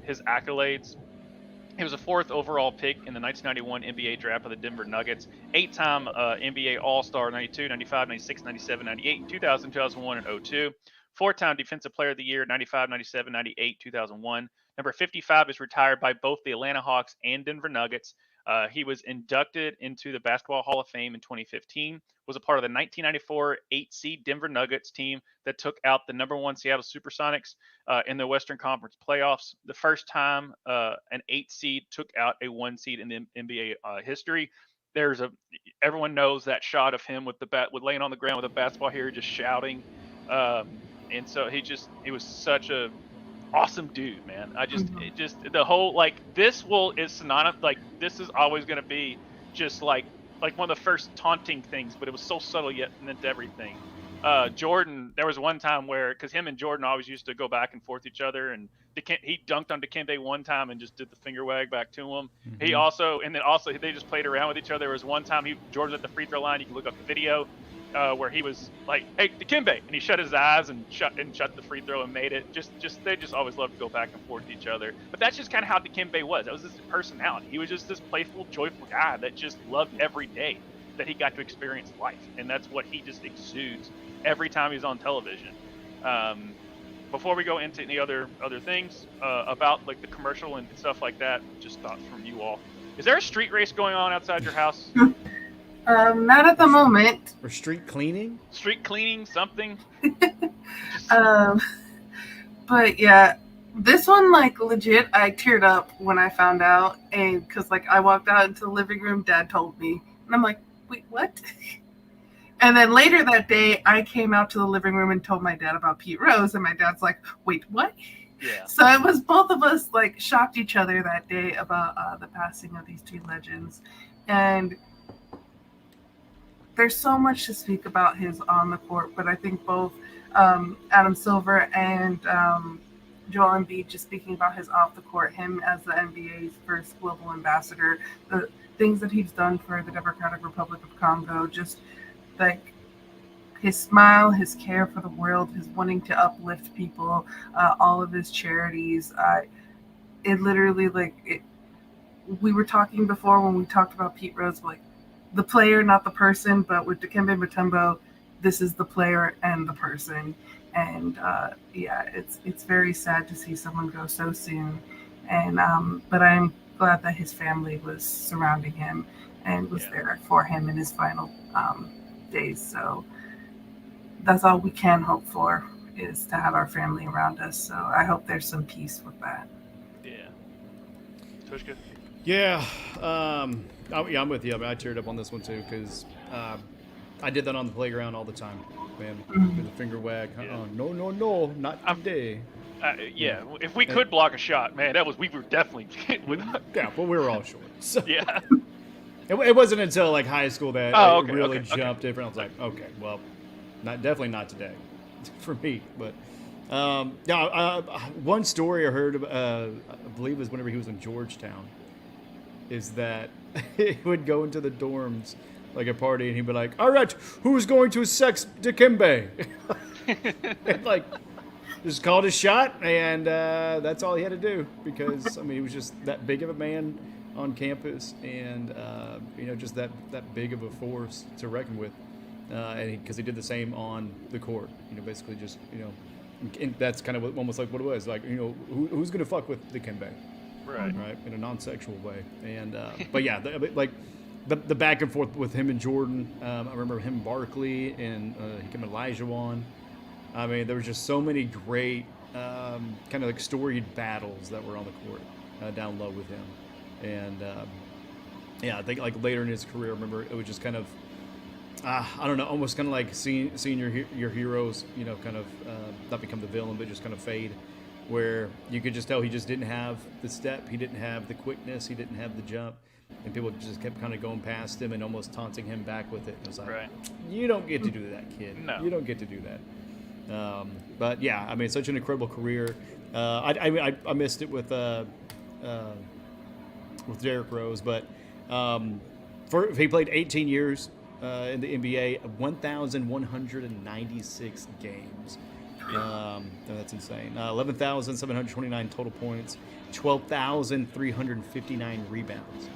His accolades: he was a fourth overall pick in the 1991 NBA draft of the Denver Nuggets, eight-time NBA All-Star 92, 95, 96, 97, 98, 2000, 2001, and 02. Four-time Defensive Player of the Year, 95, 97, 98, 2001. Number 55 is retired by both the Atlanta Hawks and Denver Nuggets. He was inducted into the Basketball Hall of Fame in 2015, was a part of the 1994 8-seed Denver Nuggets team that took out the number one Seattle Supersonics in the Western Conference playoffs. The first time an 8 seed took out a 1 seed in the NBA history. Everyone knows that shot of him with laying on the ground with a basketball here, just shouting. And so he was such a awesome dude, man. The whole, like, is synonymous, like, this is always going to be just like one of the first taunting things, but it was so subtle yet meant everything. Jordan, there was one time where, because him and Jordan always used to go back and forth each other, and he dunked on Dikembe one time and just did the finger wag back to him. He also they just played around with each other. There was one time Jordan was at the free throw line. You can look up the video where he was like, "Hey, Dikembe," and he shut his eyes and shut the free throw and made it. They just always loved to go back and forth with each other. But that's just kind of how Dikembe was. That was his personality. He was just this playful, joyful guy that just loved every day that he got to experience life, and that's what he just exudes every time he's on television. Before we go into any other things about like the commercial and stuff like that, just thoughts from you all. Is there a street race going on outside your house? Not at the moment. Or street cleaning? Street cleaning, something. But yeah, this one, like, legit, I teared up when I found out, and because like I walked out into the living room, Dad told me, and I'm like, wait, what? And then later that day, I came out to the living room and told my dad about Pete Rose, and my dad's like, wait, what? Yeah. So it was both of us, like, shocked each other that day about the passing of these two legends. And there's so much to speak about his on the court, but I think both Adam Silver and Joel Embiid, just speaking about his off the court, him as the NBA's first global ambassador, the things that he's done for the Democratic Republic of Congo, just like his smile, his care for the world, his wanting to uplift people, all of his charities. It literally, we were talking before when we talked about Pete Rose, like the player, not the person, but with Dikembe Mutombo, this is the player and the person. And it's very sad to see someone go so soon. And but I'm glad that his family was surrounding him and was there for him in his final days. So that's all we can hope for, is to have our family around us. So I hope there's some peace with that. Yeah. Tvshka? Yeah. I'm with you. I mean, I teared up on this one too, because I did that on the playground all the time, man. With the finger wag. No, not today. If we could block a shot, man, we were definitely yeah, but we were all short. So. Yeah. It wasn't until like high school that it really jumped different. I was like, okay, well, definitely not today for me. But one story I heard, I believe, was whenever he was in Georgetown, is that he would go into the dorms like a party and he'd be like, "All right, who's going to sex Dikembe?" And like, just called his shot, and that's all he had to do, because I mean, he was just that big of a man on campus, and just that big of a force to reckon with, and because he did the same on the court, basically just and that's kind of almost like what it was like, who's gonna fuck with Dikembe, right, in a non-sexual way, and but yeah, like the back and forth with him and Jordan. I remember him, Barkley, and he came Elijah on. I mean, there was just so many great kind of like storied battles that were on the court down low with him. And I think like later in his career, I remember it was just kind of, I don't know, almost kind of like seeing your heroes, kind of not become the villain, but just kind of fade, where you could just tell he just didn't have the step, he didn't have the quickness, he didn't have the jump, and people just kept kind of going past him and almost taunting him back with it. It was like, Right. You don't get to do that, kid. No. You don't get to do that. But yeah, I mean, such an incredible career. I missed it with Derrick Rose, but he played 18 years in the NBA, 1,196 games. That's insane. 11,729 total points, 12,359 rebounds.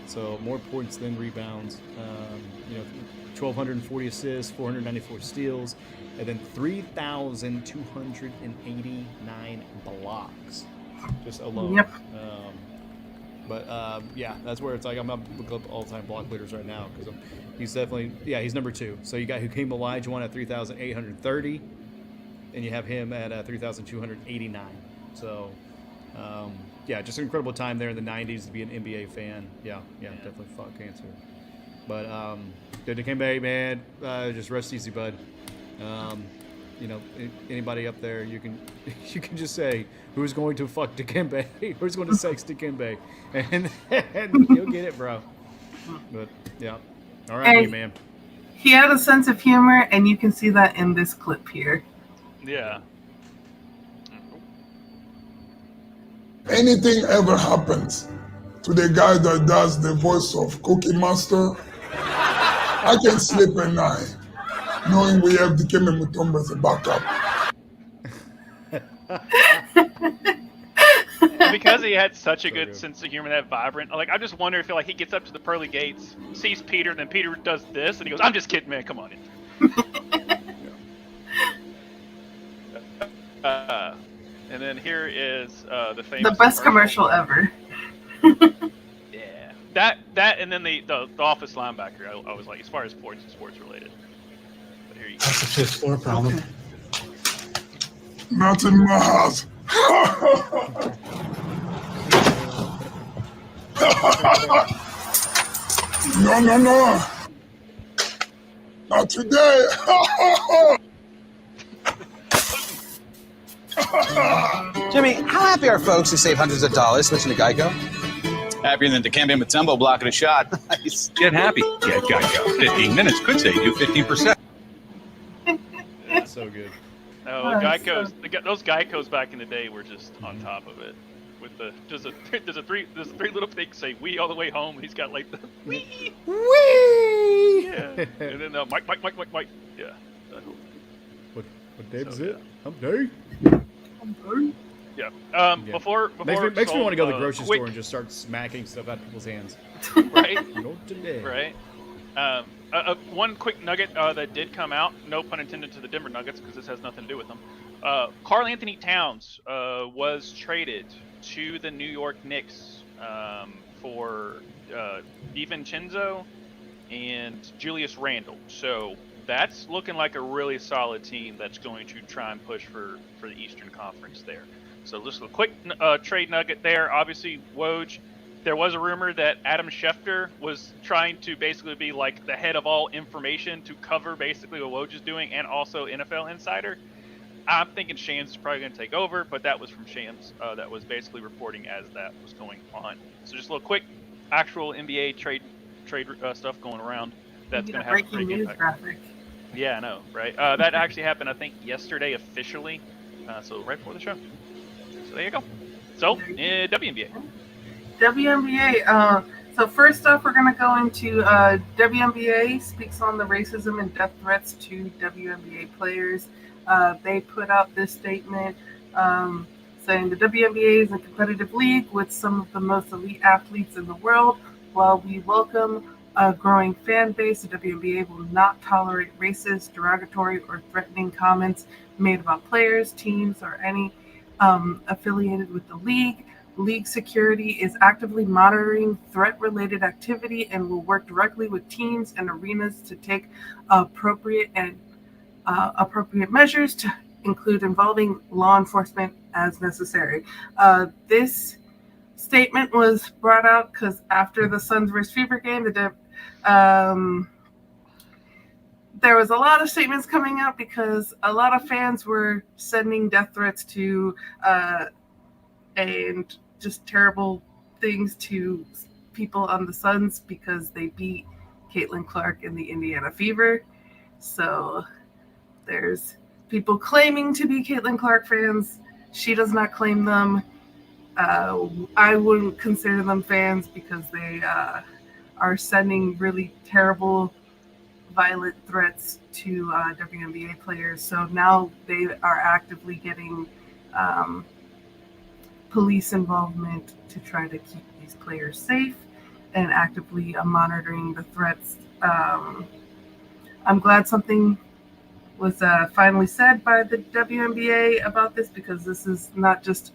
So more points than rebounds. 1,240 assists, 494 steals, and then 3,289 blocks just alone. Yep. Yeah, that's where it's like I'm not looking up all-time block leaders right now because he's definitely he's number 2. So you got Hakeem Olajuwon at 3,830, and you have him at 3,289. So just an incredible time there in the '90s to be an NBA fan. Yeah, definitely fought cancer. But Dikembe, man, just rest easy, bud. Anybody up there, you can just say who's going to fuck Dikembe, who's going to sex Dikembe, and you'll get it, bro. But yeah, all right, man. He had a sense of humor, and you can see that in this clip here. Yeah. Anything ever happens to the guy that does the voice of Cookie Monster, I can sleep at night knowing we have Dikembe Mutombo as a backup. Because he had such a good sense of humor, that vibrant. Like, I just wonder if he gets up to the pearly gates, sees Peter, then Peter does this, and he goes, "I'm just kidding, man. Come on in." And then here is the famous. The best commercial ever. Yeah, that, and then the office linebacker. I was like, as far as sports related. But here you go. That's a fifth floor problem. Not in my house. No. Not today. Jimmy, how happy are folks who save hundreds of dollars switching to Geico? Happier than Dikembe Mutombo blocking a shot. Nice. Get happy. Get Geico. 15 minutes could save you 15%. That's so good. Oh, those Geicos back in the day were just on top of it. With there's three little things say "we" all the way home. And he's got like the "wee." Yeah, and then Mike. Yeah. What day is it? Hump day. Yeah. Before makes me want to go to the grocery store and just start smacking stuff out of people's hands. Right. Not today. Right. One quick nugget that did come out, no pun intended to the Denver Nuggets because this has nothing to do with them. Karl Anthony Towns was traded to the New York Knicks for DiVincenzo and Julius Randle. So that's looking like a really solid team that's going to try and push for the Eastern Conference there. So just a quick trade nugget there. Obviously, Woj, there was a rumor that Adam Schefter was trying to basically be like the head of all information to cover basically what Woj is doing, and also NFL Insider. I'm thinking Shams is probably going to take over, but that was from Shams that was basically reporting as that was going on. So just a little quick actual NBA trade stuff going around. That's going to have a breaking big news impact. graphic. Yeah, I know, right? That actually happened, I think, yesterday officially. So right before the show. So there you go. So, WNBA. WNBA. So first off, we're going to go into WNBA speaks on the racism and death threats to WNBA players. They put out this statement saying the WNBA is a competitive league with some of the most elite athletes in the world. While we welcome a growing fan base, the WNBA will not tolerate racist, derogatory, or threatening comments made about players, teams, or any affiliated with the league. league security is actively monitoring threat-related activity and will work directly with teams and arenas to take appropriate measures to include involving law enforcement as necessary. This statement was brought out because after the Suns vs. Fever game, there was a lot of statements coming out because a lot of fans were sending death threats to and just terrible things to people on the Suns because they beat Caitlin Clark in the Indiana Fever. So there's people claiming to be Caitlin Clark fans. She does not claim them. I wouldn't consider them fans because they are sending really terrible, violent threats to WNBA players. So now they are actively getting police involvement to try to keep these players safe and actively monitoring the threats. I'm glad something was finally said by the WNBA about this because this is not just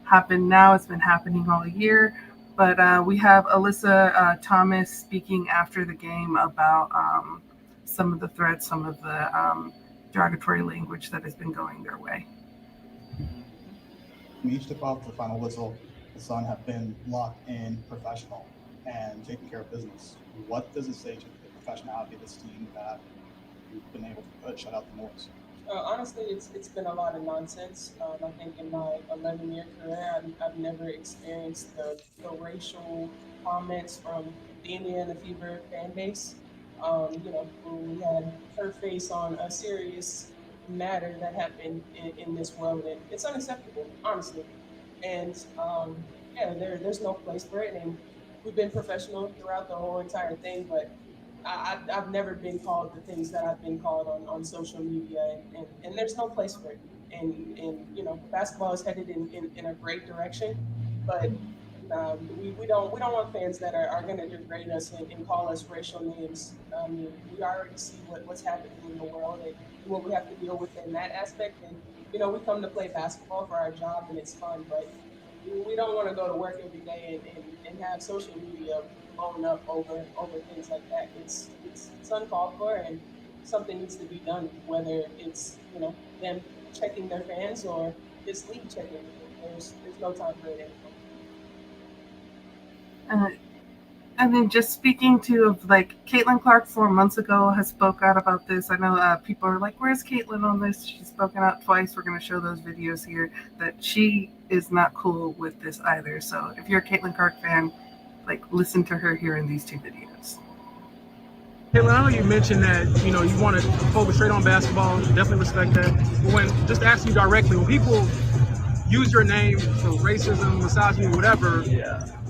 happened now, it's been happening all year. But we have Alyssa Thomas speaking after the game about some of the threats, some of the derogatory language that has been going their way. When each tip off the final whistle, the Sun have been locked in, professional, and taking care of business. What does it say to the professionality of this team that you've been able to shut out the noise? Honestly, it's been a lot of nonsense. I think in my 11-year career, I've never experienced the racial comments from the Indiana Fever fan base. When we had her face on a serious matter that happened in this world, and it's unacceptable, honestly. And there's no place for it, and we've been professional throughout the whole entire thing, but I've never been called the things that I've been called on social media, and there's no place for it. And basketball is headed in a great direction, but we don't want fans that are going to degrade us and call us racial names. We already see what's happening in the world and what we have to deal with in that aspect. And we come to play basketball for our job and it's fun, but we don't want to go to work every day and have social media blown up over things like that. It's uncalled for, and something needs to be done, whether it's them checking their fans or this league checking them. There's no time for it anymore. And then just speaking to Caitlin Clark 4 months ago has spoke out about this. I know people are like, where's Caitlin on this? She's spoken out twice. We're going to show those videos here that she is not cool with this either. So if you're a Caitlin Clark fan, listen to her here in these 2 videos. Caitlin, I know you mentioned that, you want to focus straight on basketball. Definitely respect that. But when, just asking you directly, when people use your name for racism, misogyny, whatever,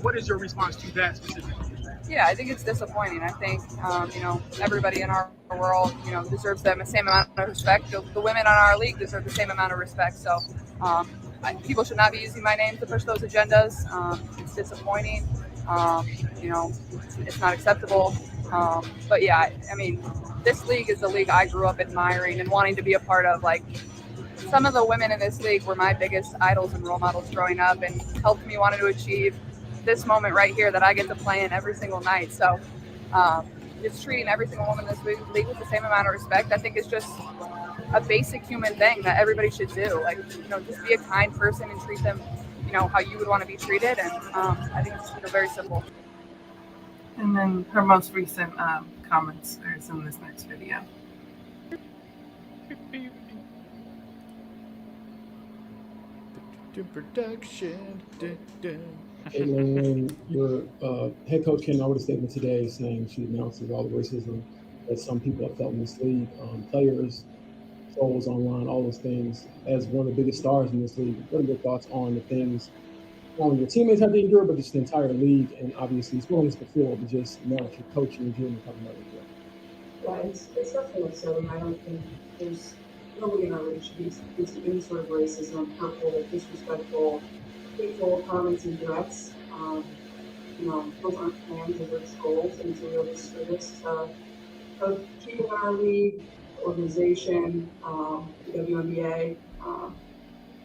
what is your response to that specifically? Yeah, I think it's disappointing. I think, everybody in our world, deserves the same amount of respect. The women on our league deserve the same amount of respect. So people should not be using my name to push those agendas. It's disappointing. It's not acceptable. But yeah, this league is the league I grew up admiring and wanting to be a part of. Some of the women in this league were my biggest idols and role models growing up and helped me want to achieve this moment right here that I get to play in every single night. So just treating every single woman in this league with the same amount of respect, I think is just a basic human thing that everybody should do. Just be a kind person and treat them, how you would want to be treated. And I think it's very simple. And then her most recent comments are in this next video. Production. And your head coach came out with a statement today saying she announces all the racism that some people have felt in this league, players, souls online, all those things. As one of the biggest stars in this league, what are your thoughts on the things not only your teammates have to endure, but just the entire league? And obviously, it's one of the field, but just now if you're coaching and doing talking about it. Yeah, it's definitely upsetting. I don't think there's nobody in our league should be any sort of racism, hurtful, disrespectful, hateful comments and threats. Those aren't plans, those are goals, and it's a real disservice of people in our league, the organization, the WNBA.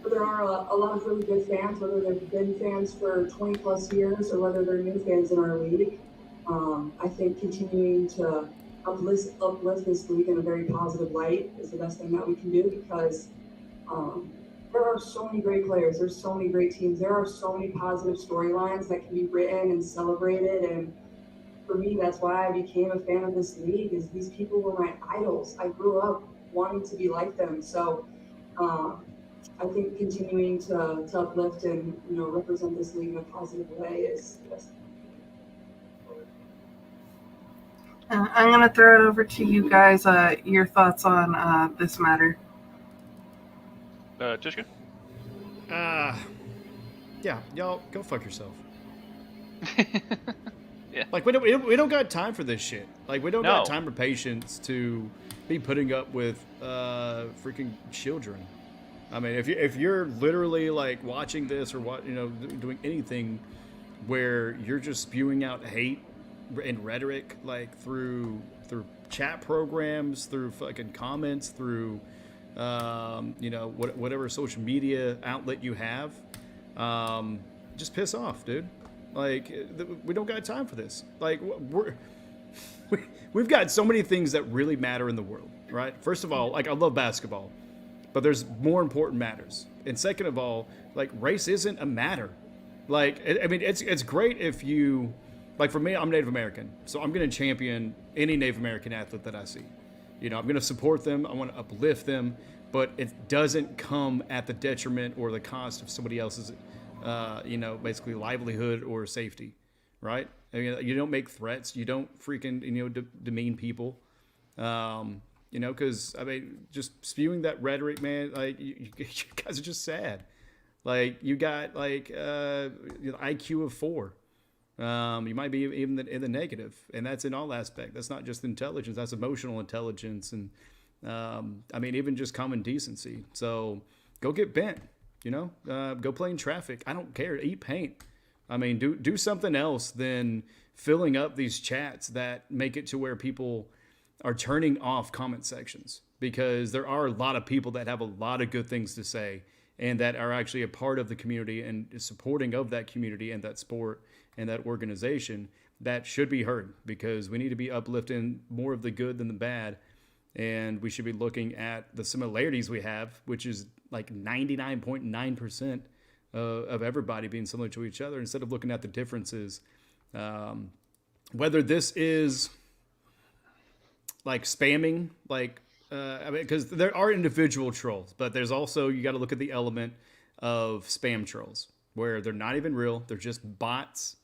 but there are a lot of really good fans, whether they've been fans for 20 plus years or whether they're new fans in our league. I think continuing to uplift this league in a very positive light is the best thing that we can do, because there are so many great players, there's so many great teams, there are so many positive storylines that can be written and celebrated. And for me, that's why I became a fan of this league, is these people were my idols. I grew up wanting to be like them. So I think continuing to uplift and represent this league in a positive way is the best. I'm going to throw it over to you guys. Your thoughts on this matter. Tvshka? Yeah, y'all go fuck yourself. Yeah. Like we don't got time for this shit. Like we don't No. got time or patience to be putting up with freaking children. I mean, if you're literally like watching this or doing anything where you're just spewing out hate and rhetoric like through chat programs, through fucking comments, through whatever social media outlet you have, just piss off, dude. Like we don't got time for this. Like we've got so many things that really matter in the world, right? First of all, like I love basketball, but there's more important matters. And second of all, like race isn't a matter. Like I mean, it's great if you, like for me, I'm Native American, so I'm going to champion any Native American athlete that I see. I'm going to support them. I want to uplift them, but it doesn't come at the detriment or the cost of somebody else's, basically livelihood or safety, right? I mean, you don't make threats. You don't freaking, demean people, because I mean, just spewing that rhetoric, man. Like you guys are just sad. Like you got like IQ of 4. You might be even in the negative, and that's in all aspects. That's not just intelligence; that's emotional intelligence, and I mean even just common decency. So go get bent, go play in traffic. I don't care. Eat paint. I mean, do something else than filling up these chats that make it to where people are turning off comment sections, because there are a lot of people that have a lot of good things to say and that are actually a part of the community and supporting of that community and that sport and that organization that should be heard, because we need to be uplifting more of the good than the bad. And we should be looking at the similarities we have, which is like 99.9% of everybody being similar to each other, instead of looking at the differences. Whether this is like spamming, like, I mean, because there are individual trolls, but there's also, you got to look at the element of spam trolls where they're not even real. They're just bots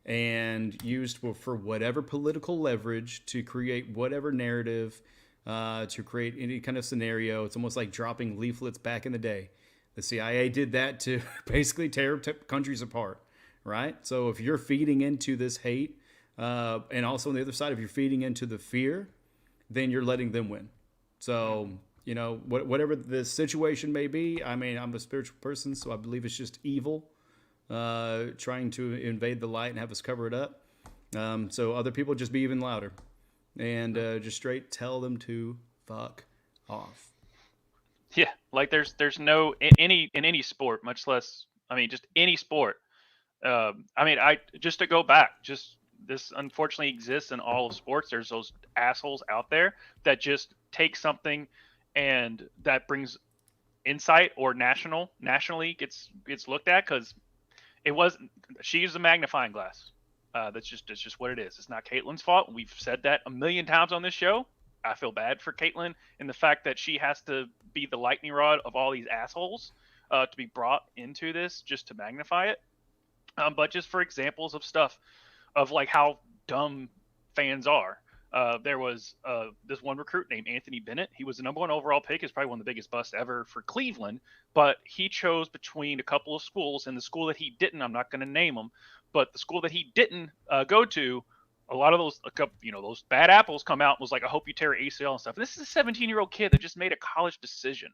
and used for whatever political leverage to create whatever narrative, to create any kind of scenario. It's almost like dropping leaflets back in the day. The CIA did that to basically tear countries apart, right? So if you're feeding into this hate, and also on the other side, if you're feeding into the fear, then you're letting them win. So, whatever the situation may be, I mean, I'm a spiritual person, so I believe it's just evil trying to invade the light and have us cover it up. So other people just be even louder and just straight tell them to fuck off. Yeah, like there's no in any sport, much less, I mean, just any sport. I mean, just to go back, just this unfortunately exists in all of sports. There's those assholes out there that just take something and that brings insight or nationally gets looked at, because she used a magnifying glass. That's just what it is. It's not Caitlin's fault. We've said that a million times on this show. I feel bad for Caitlin in the fact that she has to be the lightning rod of all these assholes to be brought into this just to magnify it. But just for examples of stuff of like how dumb fans are. There was this one recruit named Anthony Bennett. He was the number 1 overall pick. He's probably one of the biggest busts ever for Cleveland. But he chose between a couple of schools, and the school that he didn't, I'm not going to name them, but the school that he didn't go to, a lot of those, those bad apples come out and was like, I hope you tear ACL and stuff. And this is a 17-year-old kid that just made a college decision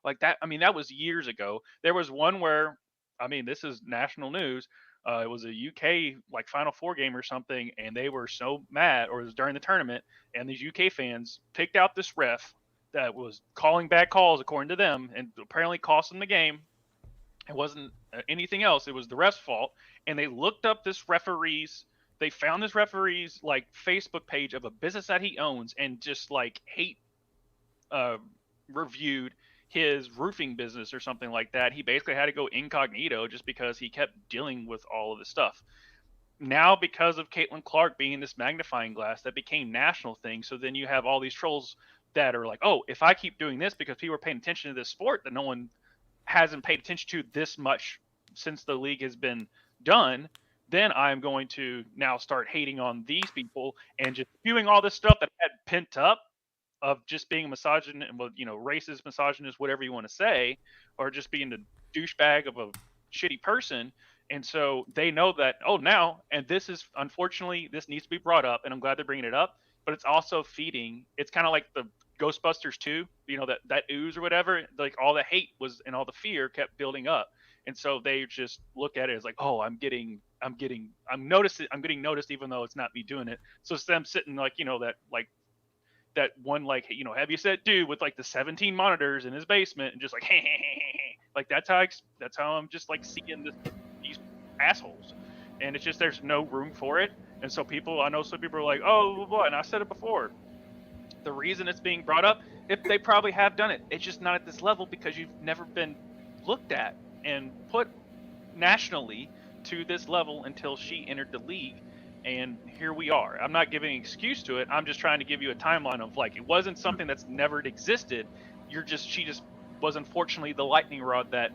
like that. I mean, that was years ago. There was one where, I mean, this is national news. It was a UK like Final Four game or something, and they were so mad, or it was during the tournament, and these UK fans picked out this ref that was calling bad calls according to them, and apparently cost them the game. It wasn't anything else. It was the ref's fault. And they looked up this referee's. They found this referee's like Facebook page of a business that he owns, and just like hate uh, reviewed his roofing business or something like that. He basically had to go incognito just because he kept dealing with all of this stuff. Now, because of Caitlin Clark being this magnifying glass, that became national thing. So then you have all these trolls that are like, oh, if I keep doing this because people are paying attention to this sport that no one hasn't paid attention to this much since the league has been done, then I'm going to now start hating on these people and just spewing all this stuff that I had pent up of just being a misogynist, well, racist, misogynist, whatever you want to say, or just being a douchebag of a shitty person. And so they know that, oh, now, and this is, unfortunately, this needs to be brought up, and I'm glad they're bringing it up, but it's also feeding, it's kind of like the Ghostbusters 2, that ooze or whatever, like all the hate was, and all the fear kept building up. And so they just look at it as like, oh, I'm getting noticed even though it's not me doing it. So it's them sitting like, that one, like, heavy set dude with like the 17 monitors in his basement and just like, hey, like that's how I'm just like seeing these assholes. And it's just, there's no room for it. And so I know some people are like, oh, blah, blah, and I said it before, the reason it's being brought up, if they probably have done it, it's just not at this level because you've never been looked at and put nationally to this level until she entered the league. And here we are. I'm not giving an excuse to it. I'm just trying to give you a timeline of like, it wasn't something that's never existed. She just was unfortunately the lightning rod that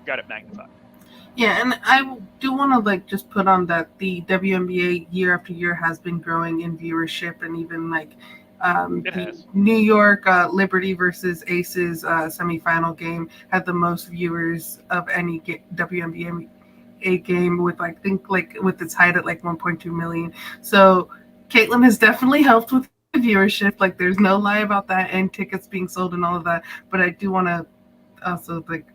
got it magnified. Yeah, and I do want to like just put on that the WNBA year after year has been growing in viewership, and even like the New York Liberty versus Aces semifinal game had the most viewers of any WNBA game with with its height at like 1.2 million. So Caitlin has definitely helped with the viewership. Like there's no lie about that, and tickets being sold and all of that. But I do want to also like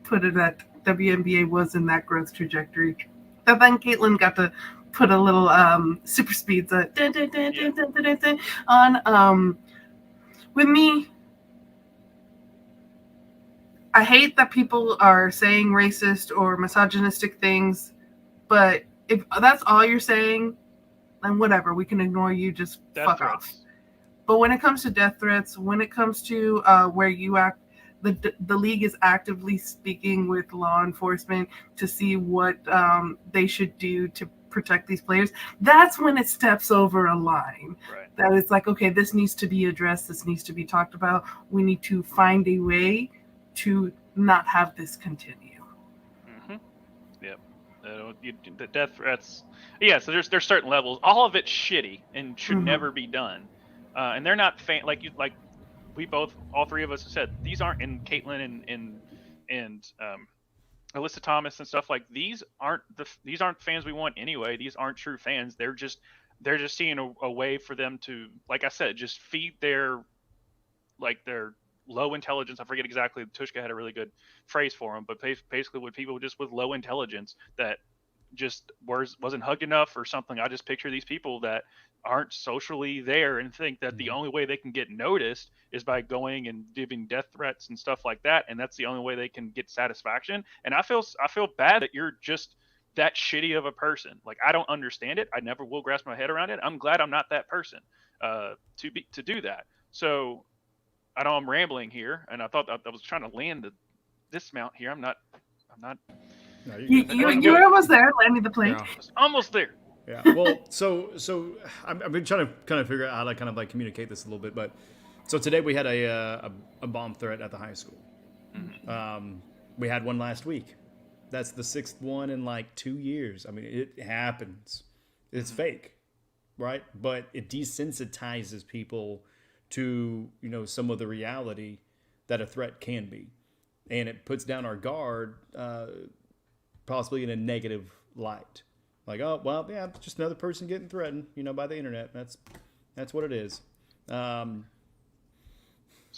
put it that WNBA was in that growth trajectory. But then Caitlin got to put a little super speeds on with me. I hate that people are saying racist or misogynistic things, but if that's all you're saying, then whatever, we can ignore you, just fuck off. But when it comes to death threats, when it comes to where you act, the league is actively speaking with law enforcement to see what they should do to protect these players. That's when it steps over a line. Right. That it's like, okay, this needs to be addressed. This needs to be talked about. We need to find a way to not have this continue. Mm-hmm. Yep. The death threats. Yeah. So there's certain levels. All of it's shitty and should never be done. And they're not all three of us have said, these aren't, in Caitlin and Alyssa Thomas and stuff, like these aren't fans we want anyway. These aren't true fans. They're just seeing a way for them to, like I said, just feed their low intelligence. I forget exactly. Tvshka had a really good phrase for them, but basically with people just with low intelligence that just wasn't hugged enough or something. I just picture these people that aren't socially there and think that the only way they can get noticed is by going and giving death threats and stuff like that, and that's the only way they can get satisfaction. And I feel bad that you're just that shitty of a person. Like, I don't understand it. I never will grasp my head around it. I'm glad I'm not that person to do that. So I know I'm rambling here, and I thought I was trying to land the dismount here. I'm not. No, you're almost there. Land me the plane. Yeah. Almost there. Yeah. Well, so I've been trying to kind of figure out how to kind of like communicate this a little bit, but so today we had a bomb threat at the high school. Mm-hmm. We had one last week. That's the 6th one in like 2 years. I mean, it happens. It's fake, right? But it desensitizes people to, some of the reality that a threat can be, and it puts down our guard, possibly in a negative light. Like, oh, well, yeah, just another person getting threatened, by the internet. That's what it is. It's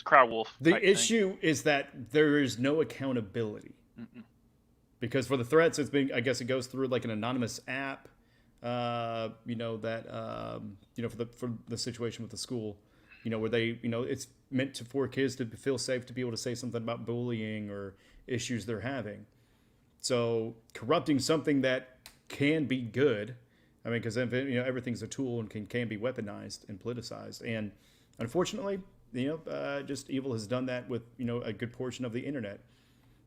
crowd wolf. The issue is that there is no accountability. Mm-mm. Because for the threats, it's been, I guess it goes through like an anonymous app, for the situation with the school, where they, it's meant for kids to feel safe to be able to say something about bullying or issues they're having. So corrupting something that can be good, I mean, because everything's a tool and can be weaponized and politicized, and unfortunately, just evil has done that with a good portion of the internet.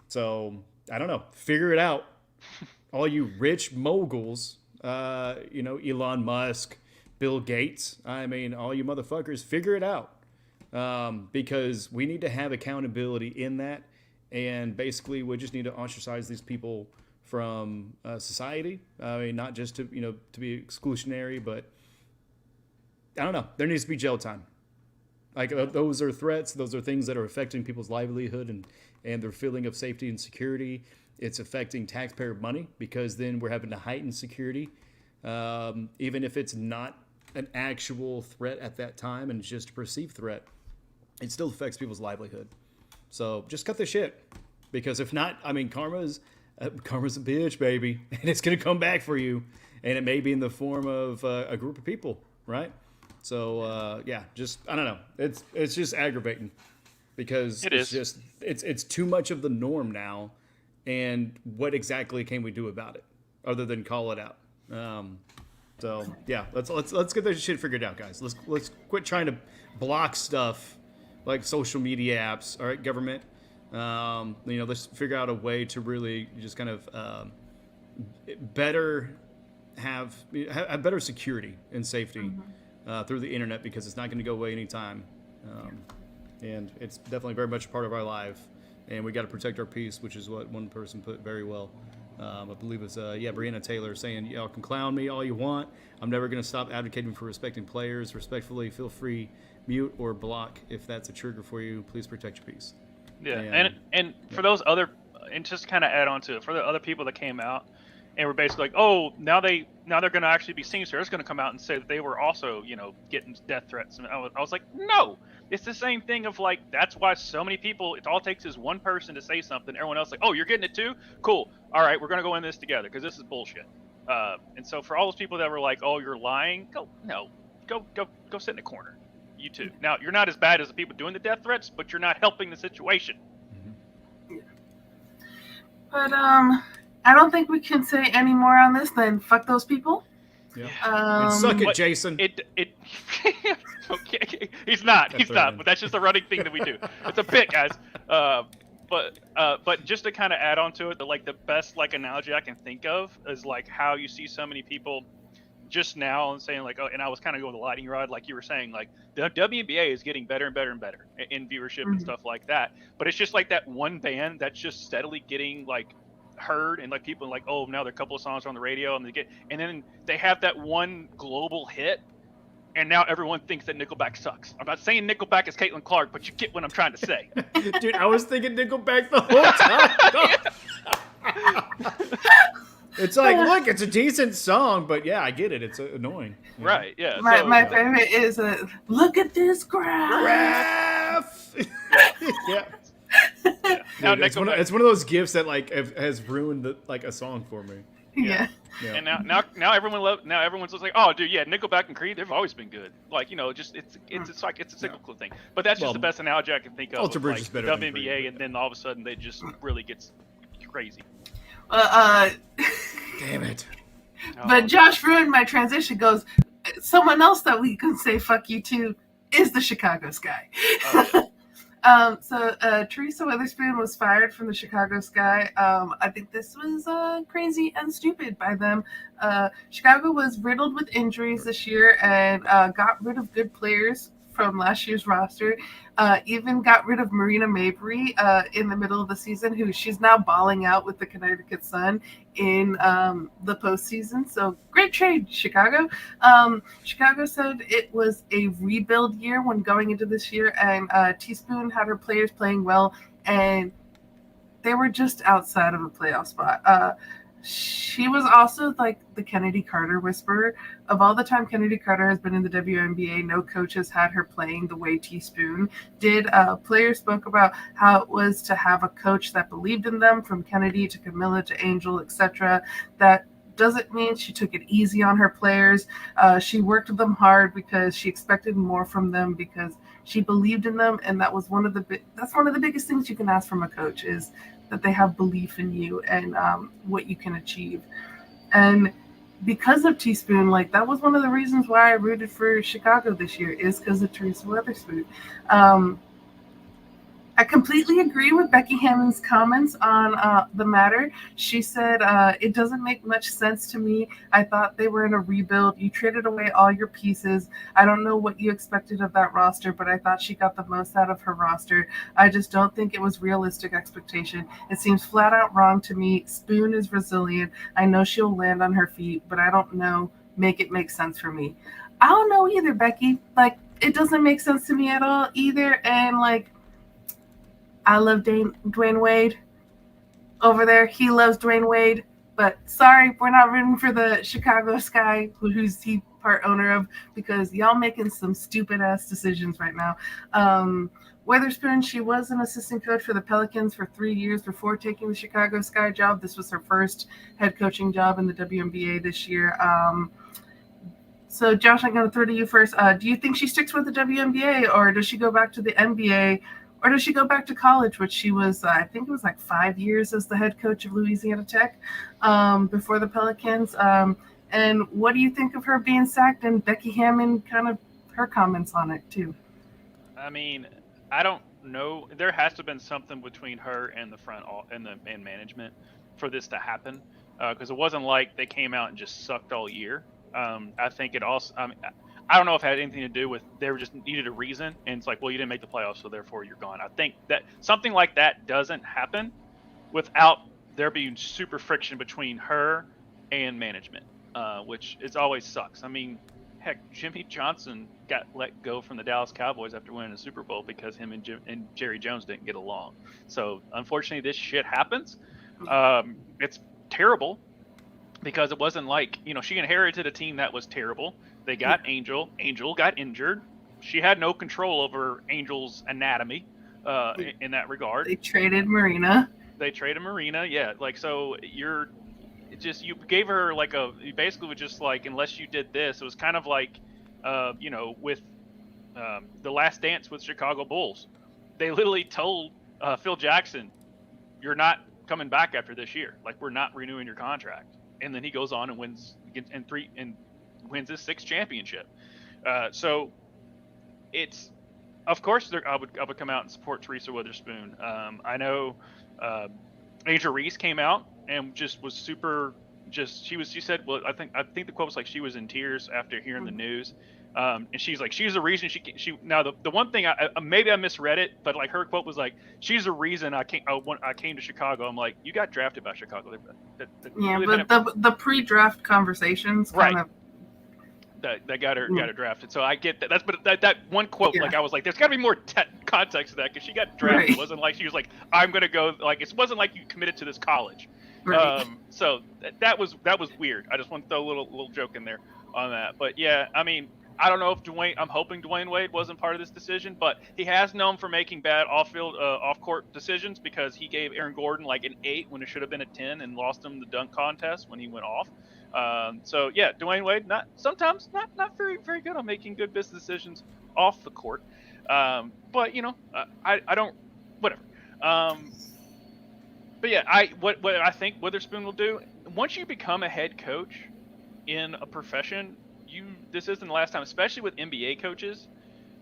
So I don't know, figure it out, all you rich moguls, Elon Musk, Bill Gates. I mean, all you motherfuckers, figure it out, because we need to have accountability in that. And basically, we just need to ostracize these people from society. I mean, not just to be exclusionary, but I don't know. There needs to be jail time. Like those are threats. Those are things that are affecting people's livelihood and their feeling of safety and security. It's affecting taxpayer money because then we're having to heighten security, even if it's not an actual threat at that time and it's just a perceived threat. It still affects people's livelihood. So just cut the shit, because if not, I mean, karma's a bitch, baby, and it's gonna come back for you, and it may be in the form of a group of people, right? So just I don't know. It's just aggravating because it's too much of the norm now, and what exactly can we do about it other than call it out? So yeah, let's get this shit figured out, guys. Let's quit trying to block stuff like social media apps. All right, government. Let's figure out a way to really just kind of better have better security and safety through the internet, because it's not going to go away anytime, and it's definitely very much a part of our life. And we got to protect our peace, which is what one person put very well. I believe it's Breonna Taylor saying, y'all can clown me all you want. I'm never going to stop advocating for respecting players. Respectfully, feel free, mute or block if that's a trigger for you. Please protect your peace. Yeah, and for those other, and just kind of add on to it, for the other people that came out and were basically like, oh, now they're going to actually be singers going to come out and say that they were also, getting death threats. And I was like, no, it's the same thing of like, that's why so many people, it all takes is one person to say something. Everyone else like, oh, you're getting it too? Cool. All right, we're going to go in this together because this is bullshit. And so for all those people that were like, oh, you're lying, go sit in a corner. You too. Now, you're not as bad as the people doing the death threats, but you're not helping the situation. But I don't think we can say any more on this than fuck those people. Yeah. And suck it, Jason. Okay. He's not, but that's just a running thing that we do. It's a bit, guys. But just to kind of add on to it, the best analogy I can think of is like how you see so many people just now and saying like, oh, and I was kind of going the lightning rod, like you were saying, like the WNBA is getting better and better and better in viewership and stuff like that. But it's just like that one band that's just steadily getting like heard, and like people like, oh, now there are a couple of songs on the radio, and then they have that one global hit, and now everyone thinks that Nickelback sucks. I'm not saying Nickelback is Caitlin Clark, but you get what I'm trying to say. Dude, I was thinking Nickelback the whole time. It's like, look, it's a decent song, but yeah, I get it. It's annoying. Right, yeah. My favorite is, look at this graph. Yeah. Dude, it's one of those gifts that like has ruined a song for me. Yeah. And now everyone's just like, oh, dude, yeah, Nickelback and Creed, they've always been good. Like, just it's a cyclical thing. But that's just the best analogy I can think of. Alter Bridge is better than WNBA, Creed, and then all of a sudden they just really gets crazy. Damn it. But Josh ruined my transition. Goes, someone else that we can say fuck you to is the Chicago Sky. So Teresa Witherspoon was fired from the Chicago Sky. I think this was crazy and stupid by them. Chicago was riddled with injuries this year and got rid of good players from last year's roster. Even got rid of Marina Mabrey in the middle of the season, who she's now balling out with the Connecticut Sun in the postseason. So great trade, Chicago. Chicago said it was a rebuild year when going into this year, and Teaspoon had her players playing well, and they were just outside of a playoff spot. She was also like the Kennedy Carter whisperer. Of all the time Kennedy Carter has been in the WNBA, no coach has had her playing the way Teaspoon did. Players spoke about how it was to have a coach that believed in them, from Kennedy to Camilla to Angel, etc. That doesn't mean she took it easy on her players. She worked with them hard because she expected more from them, because she believed in them, and that was one of the biggest things you can ask from a coach, is that they have belief in you and what you can achieve. And because of Teaspoon, like that was one of the reasons why I rooted for Chicago this year, is because of Teresa Weatherspoon. I completely agree with Becky Hammond's comments on the matter. She said, it doesn't make much sense to me. I thought they were in a rebuild. You traded away all your pieces. I don't know what you expected of that roster, but I thought she got the most out of her roster. I just don't think it was realistic expectation. It seems flat out wrong to me. Spoon is resilient. I know she'll land on her feet, but I don't know. Make it make sense for me. I don't know either, Becky. Like, it doesn't make sense to me at all either. And like, I love Dwayne Wade over there. He loves Dwayne Wade. But sorry, we're not rooting for the Chicago Sky, who's he part owner of, because y'all making some stupid-ass decisions right now. Weatherspoon, she was an assistant coach for the Pelicans for 3 years before taking the Chicago Sky job. This was her first head coaching job in the WNBA this year. So, Josh, I'm going to throw to you first. Do you think she sticks with the WNBA, or does she go back to the NBA? Or does she go back to college, which she was, I think it was like 5 years as the head coach of Louisiana Tech before the Pelicans. And what do you think of her being sacked, and Becky Hammond, kind of her comments on it too? I mean, I don't know. There has to have been something between her and the and management for this to happen, because it wasn't like they came out and just sucked all year. I think it also, I don't know if it had anything to do with they were just needed a reason, and it's like, well, you didn't make the playoffs, so therefore you're gone. I think that something like that doesn't happen without there being super friction between her and management, which is always sucks. I mean, heck, Jimmy Johnson got let go from the Dallas Cowboys after winning a Super Bowl because him and Jerry Jones didn't get along. So unfortunately, this shit happens. It's terrible because it wasn't like, she inherited a team that was terrible. They got Angel. Angel got injured. She had no control over Angel's anatomy in that regard. They traded Marina. Yeah. Like, so you gave her you basically were just like, unless you did this, it was kind of like, with the Last Dance with Chicago Bulls. They literally told Phil Jackson, you're not coming back after this year. Like, we're not renewing your contract. And then he goes on and wins wins his 6th championship. So it's, of course, I would come out and support Teresa Weatherspoon. I know Angel Reese came out and just was super. She said, well, I think the quote was like she was in tears after hearing the news. And she's like, she's the reason she now the one thing maybe I misread it, but like her quote was like, she's the reason I came to Chicago. I'm like, you got drafted by Chicago. But the pre-draft conversations kind of. That got her drafted. So I get that. But that one quote, like I was like, there's got to be more context to that, because she got drafted. Right. It wasn't like she was like, I'm gonna go. Like, it wasn't like you committed to this college. Right. So that was weird. I just want to throw a little joke in there on that. But yeah, I mean, I don't know if I'm hoping Dwayne Wade wasn't part of this decision, but he has known for making bad off-court decisions, because he gave Aaron Gordon like an 8 when it should have been a 10, and lost him the dunk contest when he went off. So yeah, Dwayne Wade sometimes not very, very good on making good business decisions off the court. But I don't, whatever. But yeah, what I think Witherspoon will do, once you become a head coach in a profession, this isn't the last time, especially with NBA coaches.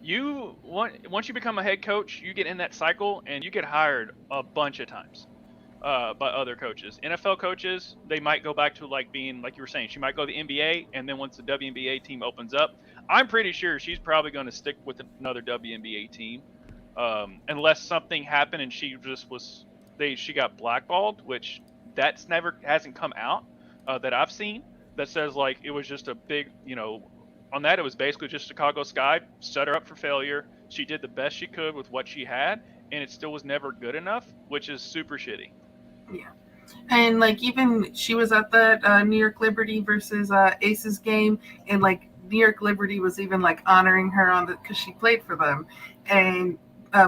Once you become a head coach, you get in that cycle and you get hired a bunch of times by other coaches. NFL coaches, they might go back to like being, like you were saying, she might go to the NBA, and then once the WNBA team opens up, I'm pretty sure she's probably going to stick with another WNBA team, unless something happened and she got blackballed, which hasn't come out that I've seen, that says like it was just a big, on that, it was basically just Chicago Sky set her up for failure. She did the best she could with what she had, and it still was never good enough, which is super shitty. Yeah. And like, even she was at that New York Liberty versus Aces game, and like New York Liberty was even like honoring her because she played for them, and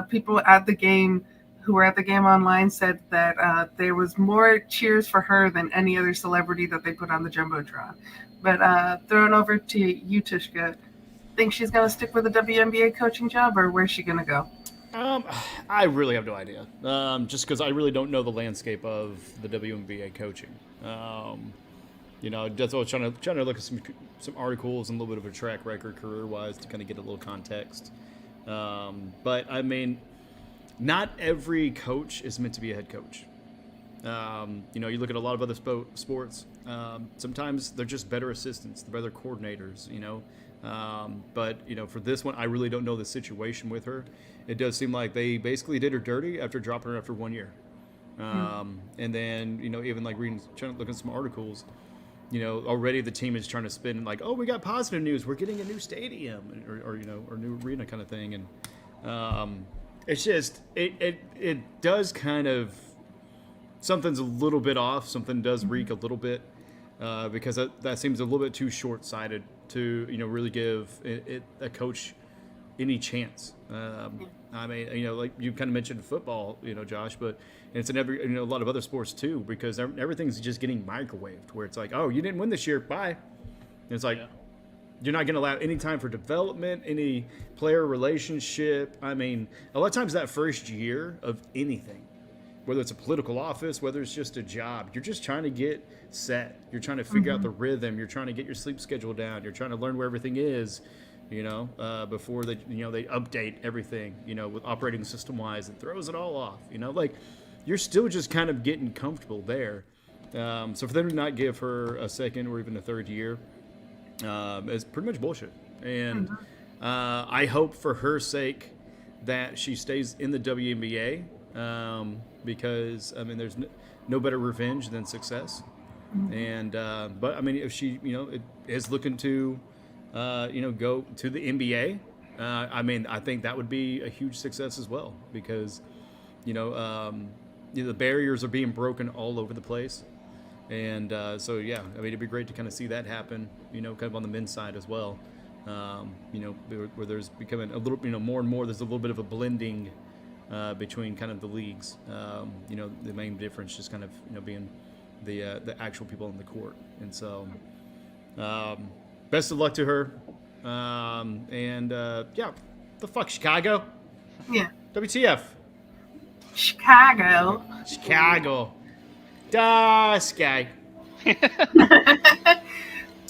people at the game who were at the game online said that there was more cheers for her than any other celebrity that they put on the Jumbotron. But throwing over to you, Tvshka, think she's going to stick with the WNBA coaching job, or where's she going to go? I really have no idea. Just because I really don't know the landscape of the WNBA coaching. That's what I was trying to look at some articles and a little bit of a track record career-wise to kind of get a little context. But I mean, not every coach is meant to be a head coach. You look at a lot of other sports. Sometimes they're just better assistants, they're better coordinators. But for this one, I really don't know the situation with her. It does seem like they basically did her dirty after dropping her after 1 year. And then even like trying to look at some articles. Already the team is trying to spin like, oh, we got positive news. We're getting a new stadium or new arena kind of thing. And it's just, it does kind of, something's a little bit off. Something does reek a little bit because that seems a little bit too short-sighted to, really give a coach any chance. I mean, like you kind of mentioned football, Josh, but it's in a lot of other sports too, because everything's just getting microwaved where it's like, oh, you didn't win this year. Bye. And it's like, you're not going to allow any time for development, any player relationship. I mean, a lot of times that first year of anything, whether it's a political office, whether it's just a job, you're just trying to get set. You're trying to figure out the rhythm. You're trying to get your sleep schedule down. You're trying to learn where everything is, before they update everything, with operating system wise, and throws it all off, like you're still just kind of getting comfortable there. So for them to not give her a second or even a third year is pretty much bullshit. And I hope for her sake that she stays in the WNBA. Because I mean, there's no better revenge than success, and but I mean, if she is looking to go to the NBA, I mean, I think that would be a huge success as well, because the barriers are being broken all over the place, and so yeah, I mean, it'd be great to kind of see that happen, kind of on the men's side as well, where there's becoming a little more and more, there's a little bit of a blending between kind of the leagues, the main difference just kind of being the actual people on the court. And so best of luck to her, and the fuck, Chicago? Yeah. WTF? Chicago. Duh, Sky.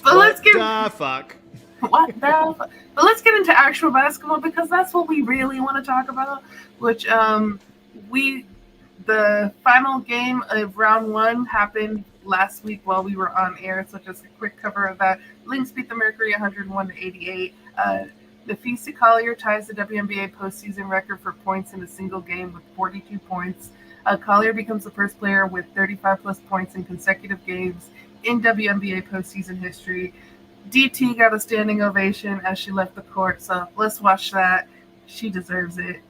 But let's get the fuck. What the fuck? But let's get into actual basketball, because that's what we really want to talk about. Which the final game of round 1 happened last week while we were on air. So just a quick cover of that. Lynx beat the Mercury 101-88. Tvshka Collier ties the WNBA postseason record for points in a single game with 42 points. Collier becomes the first player with 35-plus points in consecutive games in WNBA postseason history. DT got a standing ovation as she left the court, so let's watch that. She deserves it.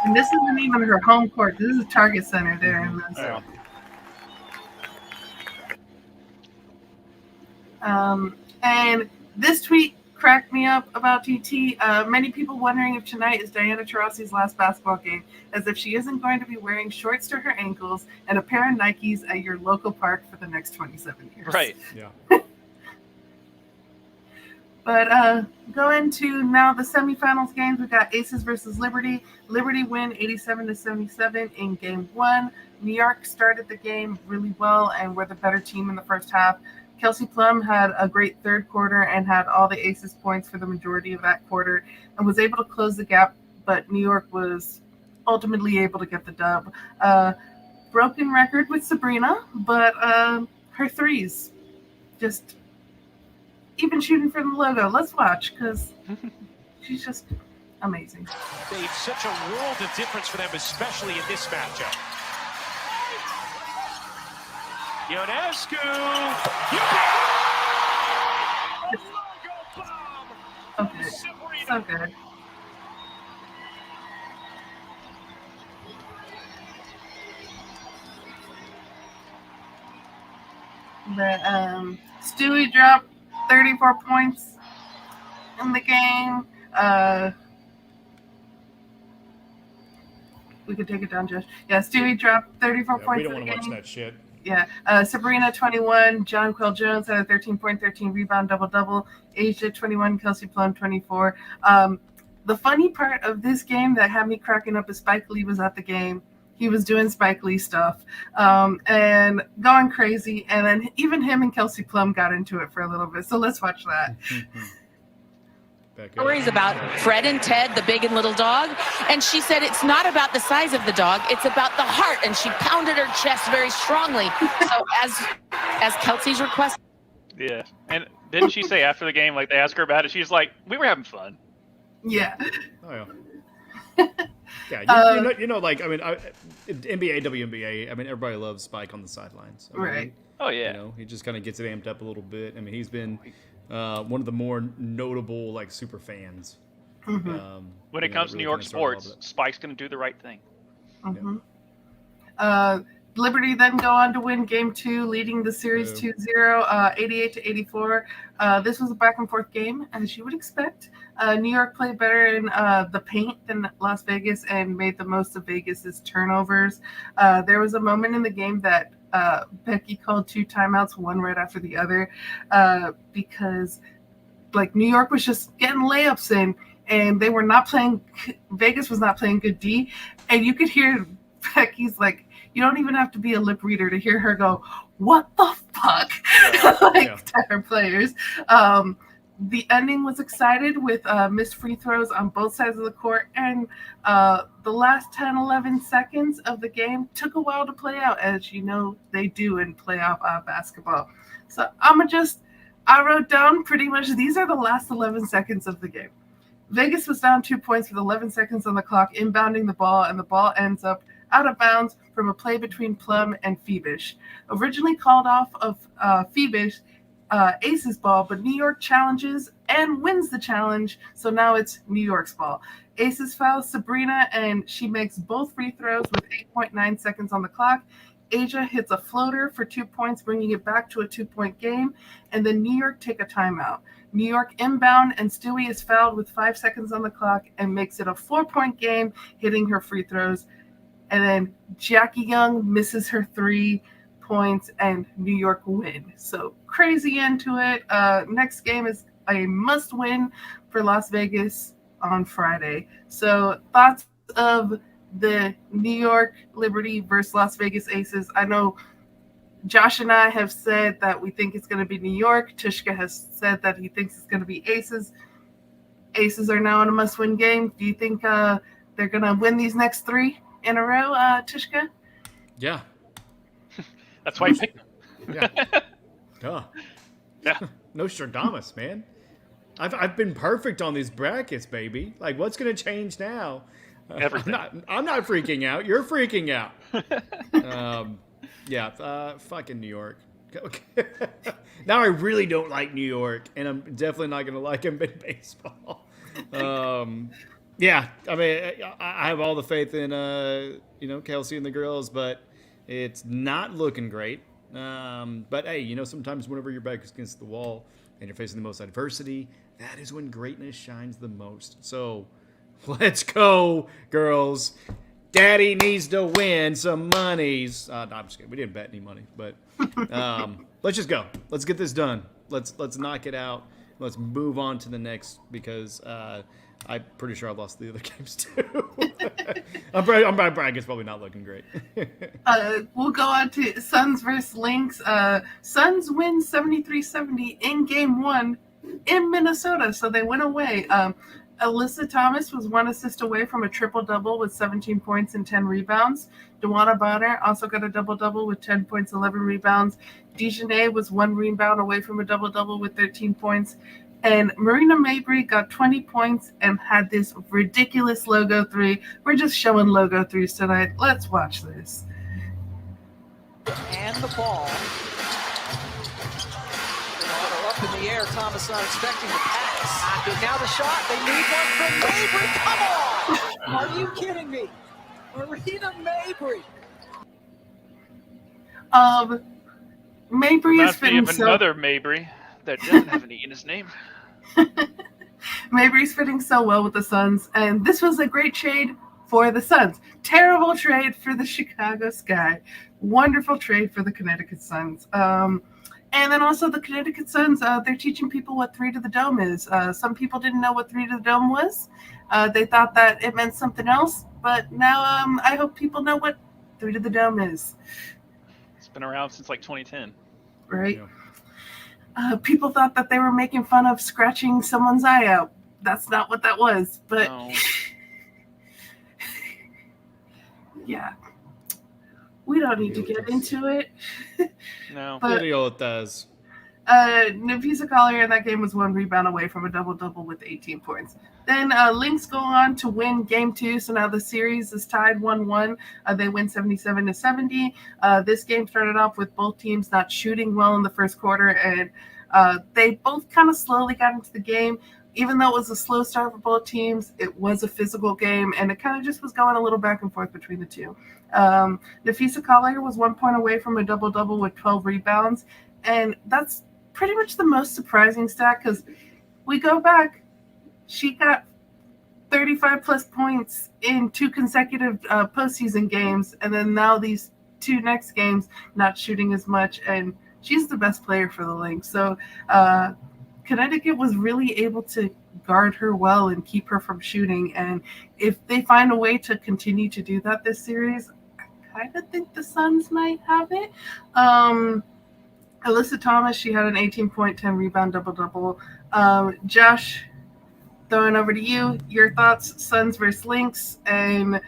And this isn't even her home court. This is Target Center there in this. And this tweet cracked me up about DT. Many people wondering if tonight is Diana Taurasi's last basketball game, as if she isn't going to be wearing shorts to her ankles and a pair of Nikes at your local park for the next 27 years. Right. Yeah. But going to now the semifinals games, we got Aces versus Liberty. Liberty win 87-77 in game 1. New York started the game really well and were the better team in the first half. Kelsey Plum had a great third quarter and had all the Aces points for the majority of that quarter and was able to close the gap, but New York was ultimately able to get the dub. Broken record with Sabrina, but her threes, just even shooting for the logo. Let's watch, because she's just amazing. Made such a world of difference for them, especially in this matchup. Ionescu! Okay, so good. But Stewie dropped 34 points in the game. We could take it down, Josh. Yeah, Stewie dropped 34 points. We don't want to watch that shit. Yeah, Sabrina 21, John Quill Jones had a 13 rebound double. Asia 21, Kelsey Plum 24. The funny part of this game that had me cracking up is Spike Lee was at the game. He was doing Spike Lee stuff and going crazy. And then even him and Kelsey Plum got into it for a little bit. So let's watch that. Stories about Fred and Ted, the big and little dog, and she said it's not about the size of the dog, it's about the heart, and she pounded her chest very strongly. So as Kelsey's request. Yeah, and didn't she say after the game, like they asked her about it, she's like, "We were having fun." Yeah. Oh yeah. Yeah, you know, like I mean, NBA, WNBA. I mean, everybody loves Spike on the sidelines. I mean, right. Oh yeah. You know, he just kind of gets it amped up a little bit. I mean, he's been one of the more notable like super fans. Mm-hmm. When it comes to New York sports, Spike's going to do the right thing. Mm-hmm. Liberty then go on to win Game 2, leading the series 2-0, 88-84. This was a back-and-forth game, as you would expect. New York played better in the paint than Las Vegas and made the most of Vegas's turnovers. There was a moment in the game that Becky called 2 timeouts, one right after the other, because like New York was just getting layups in, and they were not playing. Vegas was not playing good D, and you could hear Becky's like, you don't even have to be a lip reader to hear her go, "What the fuck?" To her players. The ending was excited with missed free throws on both sides of the court, and the last 10, 11 seconds of the game took a while to play out, as you know they do in playoff basketball. So I wrote down pretty much these are the last 11 seconds of the game. Vegas was down 2 points with 11 seconds on the clock, inbounding the ball, and the ball ends up out of bounds from a play between Plum and Phoebish. Originally called off of Phoebish, Ace's ball, but New York challenges and wins the challenge, so now it's New York's ball. Aces fouls Sabrina, and she makes both free throws with 8.9 seconds on the clock. Asia hits a floater for 2 points, bringing it back to a 2-point game, and then New York take a timeout. New York inbound, and Stewie is fouled with 5 seconds on the clock and makes it a 4-point game, hitting her free throws. And then Jackie Young misses her 3 points, and New York win. So crazy end to it. Next game is a must-win for Las Vegas on Friday. So thoughts of the New York Liberty versus Las Vegas Aces. I know Josh and I have said that we think it's going to be New York. Tvshka has said that he thinks it's going to be Aces. Aces are now in a must-win game. Do you think they're going to win these next 3 in a row, Tvshka? Yeah. That's why you picked them. Yeah. Duh. Yeah. Nostradamus, man. I've been perfect on these brackets, baby. Like, what's going to change now? Everything. I'm not freaking out. You're freaking out. Fucking New York. Okay. Now I really don't like New York, and I'm definitely not going to like them in baseball. Yeah, I mean, I have all the faith in, Kelsey and the girls, but it's not looking great. But hey, sometimes whenever your back is against the wall and you're facing the most adversity, that is when greatness shines the most. So let's go, girls. Daddy needs to win some monies. No, I'm just kidding. We didn't bet any money, but let's just go. Let's get this done. Let's knock it out. Let's move on to the next, because I'm pretty sure I lost the other games too. My bracket's probably not looking great. We'll go on to Suns versus Lynx. Suns win 73-70 in Game 1 in Minnesota, so they went away. Alyssa Thomas was 1 assist away from a triple-double with 17 points and 10 rebounds. DeWanna Bonner also got a double-double with 10 points, 11 rebounds. Dejanay was 1 rebound away from a double-double with 13 points. And Marina Mabry got 20 points and had this ridiculous logo 3. We're just showing logo 3s tonight. Let's watch this. And the ball. Up in the air. Thomas not expecting the pass. And now the shot. They need one from Mabry. Come on! Are you kidding me? Marina Mabry. Mabry is fitting another Mabry that doesn't have an E in his name. Mabry's fitting so well with the Suns, and this was a great trade for the Suns. Terrible trade for the Chicago Sky. Wonderful trade for the Connecticut Suns. And then also the Connecticut Suns, they're teaching people what 3 to the dome is. Some people didn't know what 3 to the dome was. They thought that it meant something else. But now I hope people know what 3 to the dome is. It's been around since like 2010. Right? Yeah. People thought that they were making fun of scratching someone's eye out. That's not what that was. But No. yeah. We don't need to get into it. No. But Idiotas. Tvshka Collier in that game was 1 rebound away from a double-double with 18 points. Then Lynx go on to win Game 2, so now the series is tied 1-1. They win 77-70. This game started off with both teams not shooting well in the first quarter, and they both kind of slowly got into the game. Even though it was a slow start for both teams, it was a physical game, and it kind of just was going a little back and forth between the two. Tvshka Collier was 1 point away from a double-double with 12 rebounds, and that's pretty much the most surprising stat because we go back, she got 35-plus points in 2 consecutive postseason games, and then now these 2 next games not shooting as much, and she's the best player for the Lynx. So Connecticut was really able to guard her well and keep her from shooting, and if they find a way to continue to do that this series, I kind of think the Suns might have it. Alyssa Thomas, she had an 18-point, 10-rebound double-double. Josh, throwing over to you. Your thoughts, Suns versus Lynx, and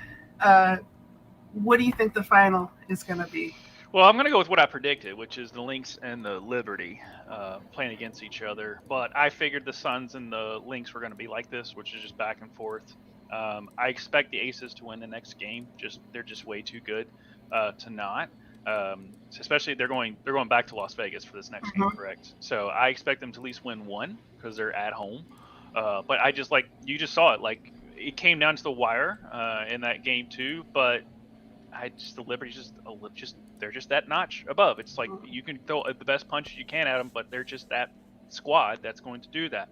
what do you think the final is going to be? Well, I'm going to go with what I predicted, which is the Lynx and the Liberty playing against each other. But I figured the Suns and the Lynx were going to be like this, which is just back and forth. I expect the Aces to win the next game. They're just way too good to not. Especially they're going back to Las Vegas for this next game, correct? So I expect them to at least win 1 because they're at home. But I just you just saw it. Like it came down to the wire in that game too. But the Liberty's they're just that notch above. It's like you can throw the best punches you can at them, but they're just that squad that's going to do that.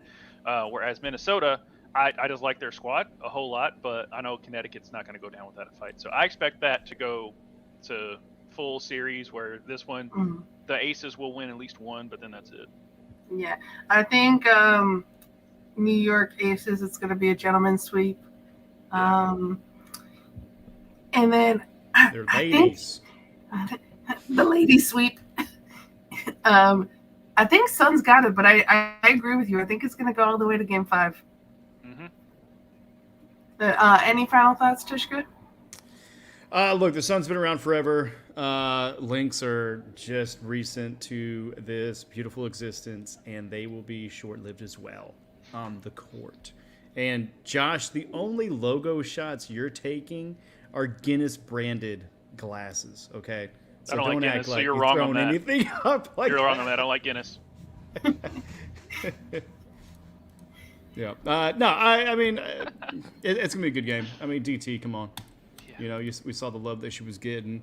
Whereas Minnesota, I just like their squad a whole lot, but I know Connecticut's not going to go down without a fight. So I expect that to go to full series where this one, the Aces will win at least 1, but then that's it. Yeah, I think New York Aces, it's going to be a gentleman's sweep. And then they're ladies. The ladies sweep. I think Suns got it, but I agree with you. I think it's going to go all the way to Game 5. Any final thoughts, Tvshka? Look, the Suns been around forever. Lynx are just recent to this beautiful existence, and they will be short-lived as well on the court. And Josh, the only logo shots you're taking are Guinness-branded glasses, okay? So I don't like Guinness, so you're wrong on that. Anything up like you're wrong on that. I don't like Guinness. Yeah. No, I mean, it's going to be a good game. I mean, DT, come on. Yeah. You know, we saw the love that she was getting.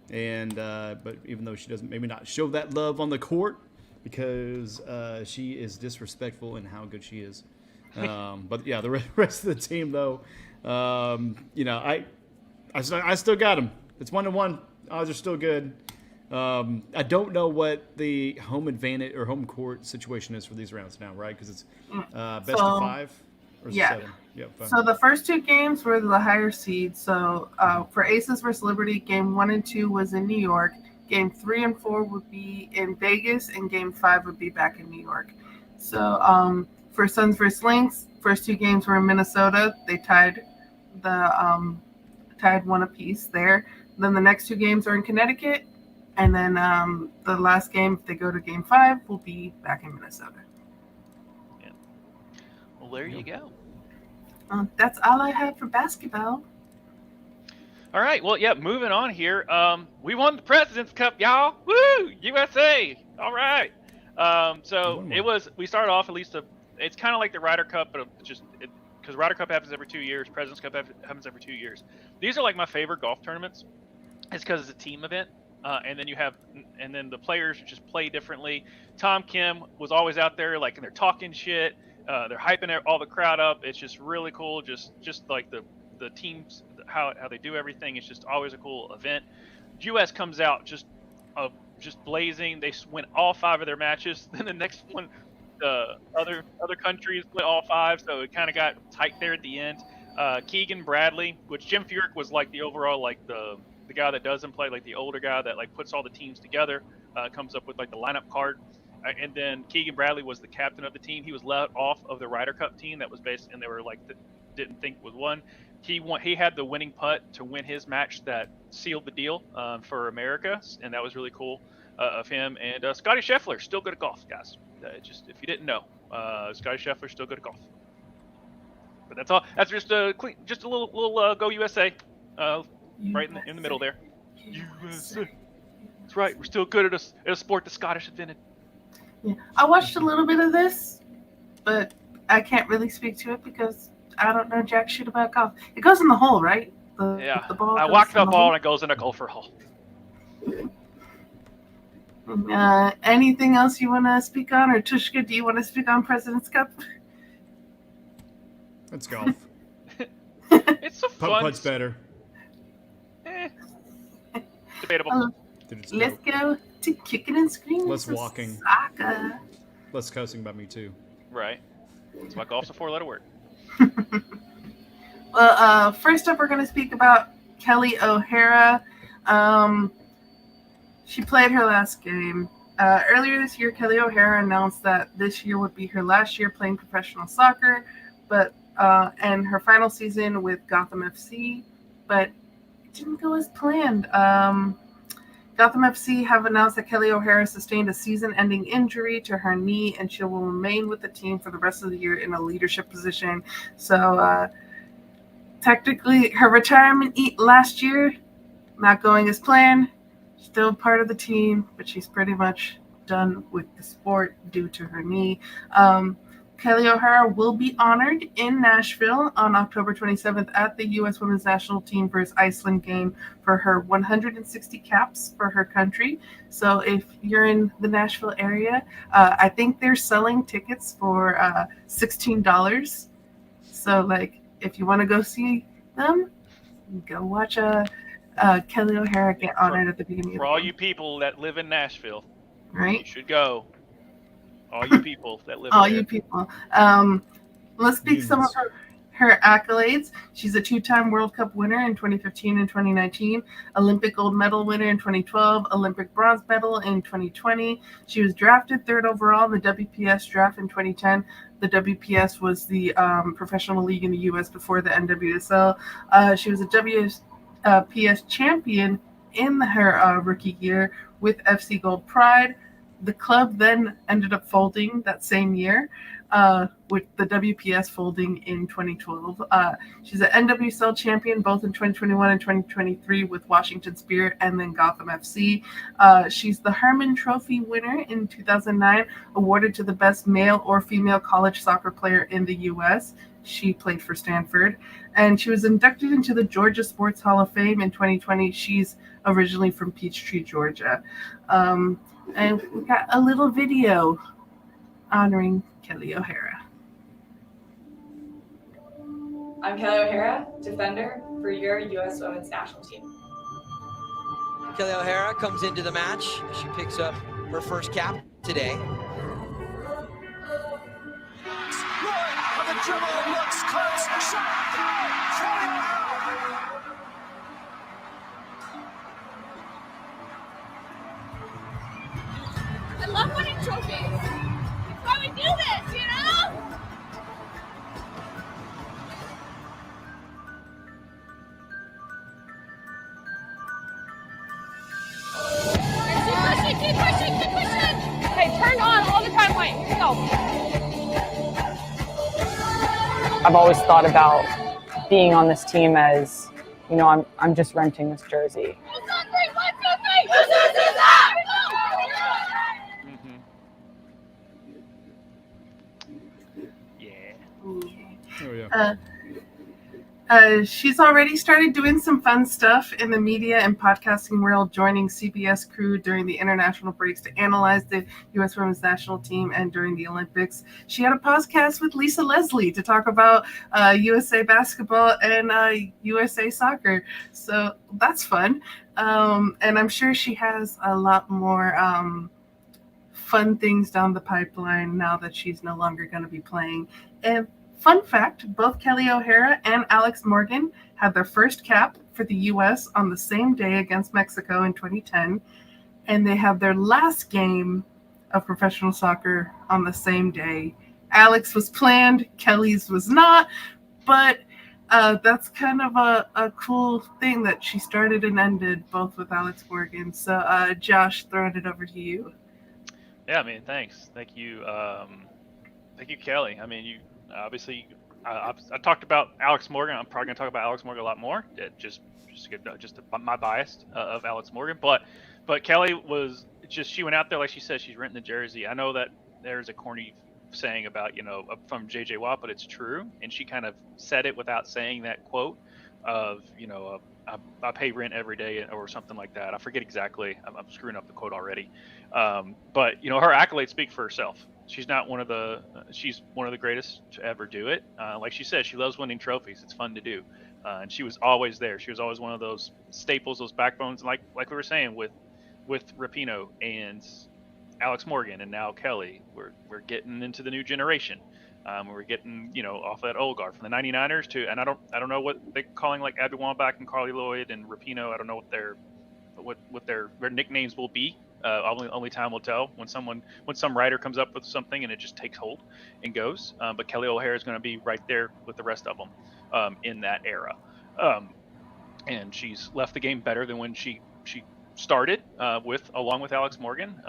And but even though she doesn't maybe not show that love on the court because she is disrespectful in how good she is. But, yeah, the rest of the team, though, you know, I still got them. It's 1-1. Odds are still good. I don't know what the home advantage or home court situation is for these rounds now, right? Because it's best of 5 or 7. Yeah, so the first 2 games were the higher seed. So for Aces versus Liberty, game 1 and 2 was in New York. Game 3 and 4 would be in Vegas, and game 5 would be back in New York. So for Suns versus Lynx, first 2 games were in Minnesota. They tied 1 apiece there. Then the next 2 games are in Connecticut. And then the last game, if they go to Game 5, will be back in Minnesota. Yeah. Well, there you go. That's all I have for basketball. All right. Well, yeah, moving on here. We won the President's Cup, y'all. Woo! USA! All right. So we started off at least, it's kind of like the Ryder Cup, but because Ryder Cup happens every 2 years, President's Cup happens every 2 years. These are like my favorite golf tournaments. It's because it's a team event. And then the players just play differently. Tom Kim was always out there, and they're talking shit. They're hyping all the crowd up. It's just really cool. Just like the teams, how they do everything. It's just always a cool event. U.S. comes out just blazing. They win all 5 of their matches. Then the next one, the other countries win all 5, so it kind of got tight there at the end. Keegan Bradley, which Jim Furyk was like the overall like the guy that doesn't play, like the older guy that like puts all the teams together, comes up with like the lineup card. And then Keegan Bradley was the captain of the team. He was let off of the Ryder Cup team that was based, and they were like didn't think was won. He had the winning putt to win his match that sealed the deal for America, and that was really cool of him. And Scotty Scheffler, still good at golf, guys. Just if you didn't know, Scotty Scheffler still good at golf. But that's all. That's just a little go USA, right in the middle there. USA. That's right. We're still good at a sport the Scottish invented. Yeah. I watched a little bit of this, but I can't really speak to it because I don't know jack shit about golf. It goes in the hole, right? The ball. I whacked the ball and it goes in a golfer hole. Anything else you want to speak on, or Tvshka, do you want to speak on President's Cup? That's golf. It's a fun. Putt's better. Debatable. Let's go to kicking and screaming. Less walking. Soccer. Less cussing about me too. Right. That's why golf's a 4-letter word. Well, first up, we're going to speak about Kelly O'Hara. She played her last game. Earlier this year, Kelly O'Hara announced that this year would be her last year playing professional soccer, and her final season with Gotham FC, but it didn't go as planned. Gotham FC have announced that Kelly O'Hara sustained a season-ending injury to her knee, and she will remain with the team for the rest of the year in a leadership position. So, technically, her retirement last year, not going as planned. Still part of the team, but she's pretty much done with the sport due to her knee. Kelly O'Hara will be honored in Nashville on October 27th at the U.S. Women's National Team vs. Iceland game for her 160 caps for her country. So if you're in the Nashville area, I think they're selling tickets for $16. So, like, if you want to go see them, go watch Kelly O'Hara get honored at the beginning of the game. For all you people that live in Nashville, right? You should go. All you people that live all there. you people. Let's speak some of her accolades. She's a 2-time World Cup winner in 2015 and 2019, Olympic gold medal winner in 2012, Olympic bronze medal in 2020. She was drafted 3rd overall in the WPS draft in 2010. The WPS was the professional league in the U.S. before the NWSL. She was a WPS champion in her rookie year with FC Gold Pride. The club then ended up folding that same year, with the WPS folding in 2012. She's an NWSL champion both in 2021 and 2023 with Washington Spirit and then Gotham FC. She's the Herman Trophy winner in 2009, awarded to the best male or female college soccer player in the U.S. She played for Stanford. And she was inducted into the Georgia Sports Hall of Fame in 2020. She's originally from Peachtree, Georgia. And we got a little video honoring Kelly O'Hara. I'm Kelly O'Hara, defender for your U.S. Women's National Team. Kelly O'Hara comes into the match. She picks up her first cap today. On the dribble, looks close, shot, I love winning trophies. That's why we do this, you know? Keep pushing. Hey, turn on all the time. Wait, here we go. I've always thought about being on this team as, you know, I'm just renting this jersey. Oh, yeah. She's already started doing some fun stuff in the media and podcasting world, joining CBS crew during the international breaks to analyze the U.S. women's national team and during the Olympics. She had a podcast with Lisa Leslie to talk about USA basketball and USA soccer. So that's fun. And I'm sure she has a lot more fun things down the pipeline now that she's no longer going to be playing. And fun fact, both Kelly O'Hara and Alex Morgan had their first cap for the U.S. on the same day against Mexico in 2010, and they had their last game of professional soccer on the same day. Alex was planned, Kelly's was not, but that's kind of a cool thing that she started and ended both with Alex Morgan. So, Josh, throwing it over to you. Yeah, I mean, thanks. Thank you, Kelly. I mean, you obviously. I talked about Alex Morgan. I'm probably gonna talk about Alex Morgan a lot more. Just my bias of Alex Morgan, but Kelly was just, she went out there like she said, she's renting the jersey. I know that there's a corny saying about from JJ Watt, but it's true, and she kind of said it without saying that quote of I pay rent every day or something like that. I forget exactly. I'm screwing up the quote already. But her accolades speak for herself. She's one of the greatest to ever do it. Like she said, she loves winning trophies. It's fun to do. And she was always there. She was always one of those staples, those backbones, like we were saying with Rapinoe and Alex Morgan and now Kelly. We're getting into the new generation. We're getting, off that old guard from the 99ers to, and I don't know what they're calling like Abby Wambach and Carly Lloyd and Rapinoe. I don't know what their nicknames will be. Only time will tell when some writer comes up with something and it just takes hold and goes. But Kelly O'Hara is going to be right there with the rest of them in that era. And she's left the game better than when she started along with Alex Morgan,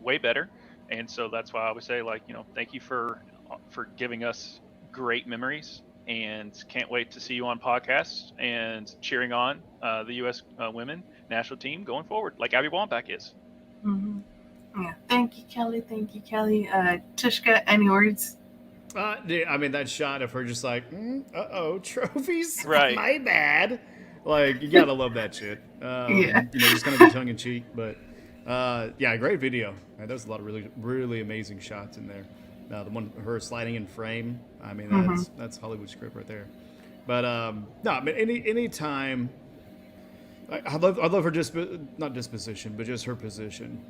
way better. And so that's why I would say, thank you for giving us great memories, and can't wait to see you on podcasts and cheering on the U.S. Women national team going forward, like Abby Wambach is. Mm-hmm. Yeah. Thank you, Kelly. Thank you, Kelly. Tvshka, any words? I mean, that shot of her just like, trophies? Right. My bad. Like, you gotta love that shit. Yeah. Just kind of tongue in cheek, but great video. There's a lot of really, really amazing shots in there. The one, her sliding in frame. I mean, that's Hollywood script right there. But no, I mean, any time. I love her not disposition, but just her position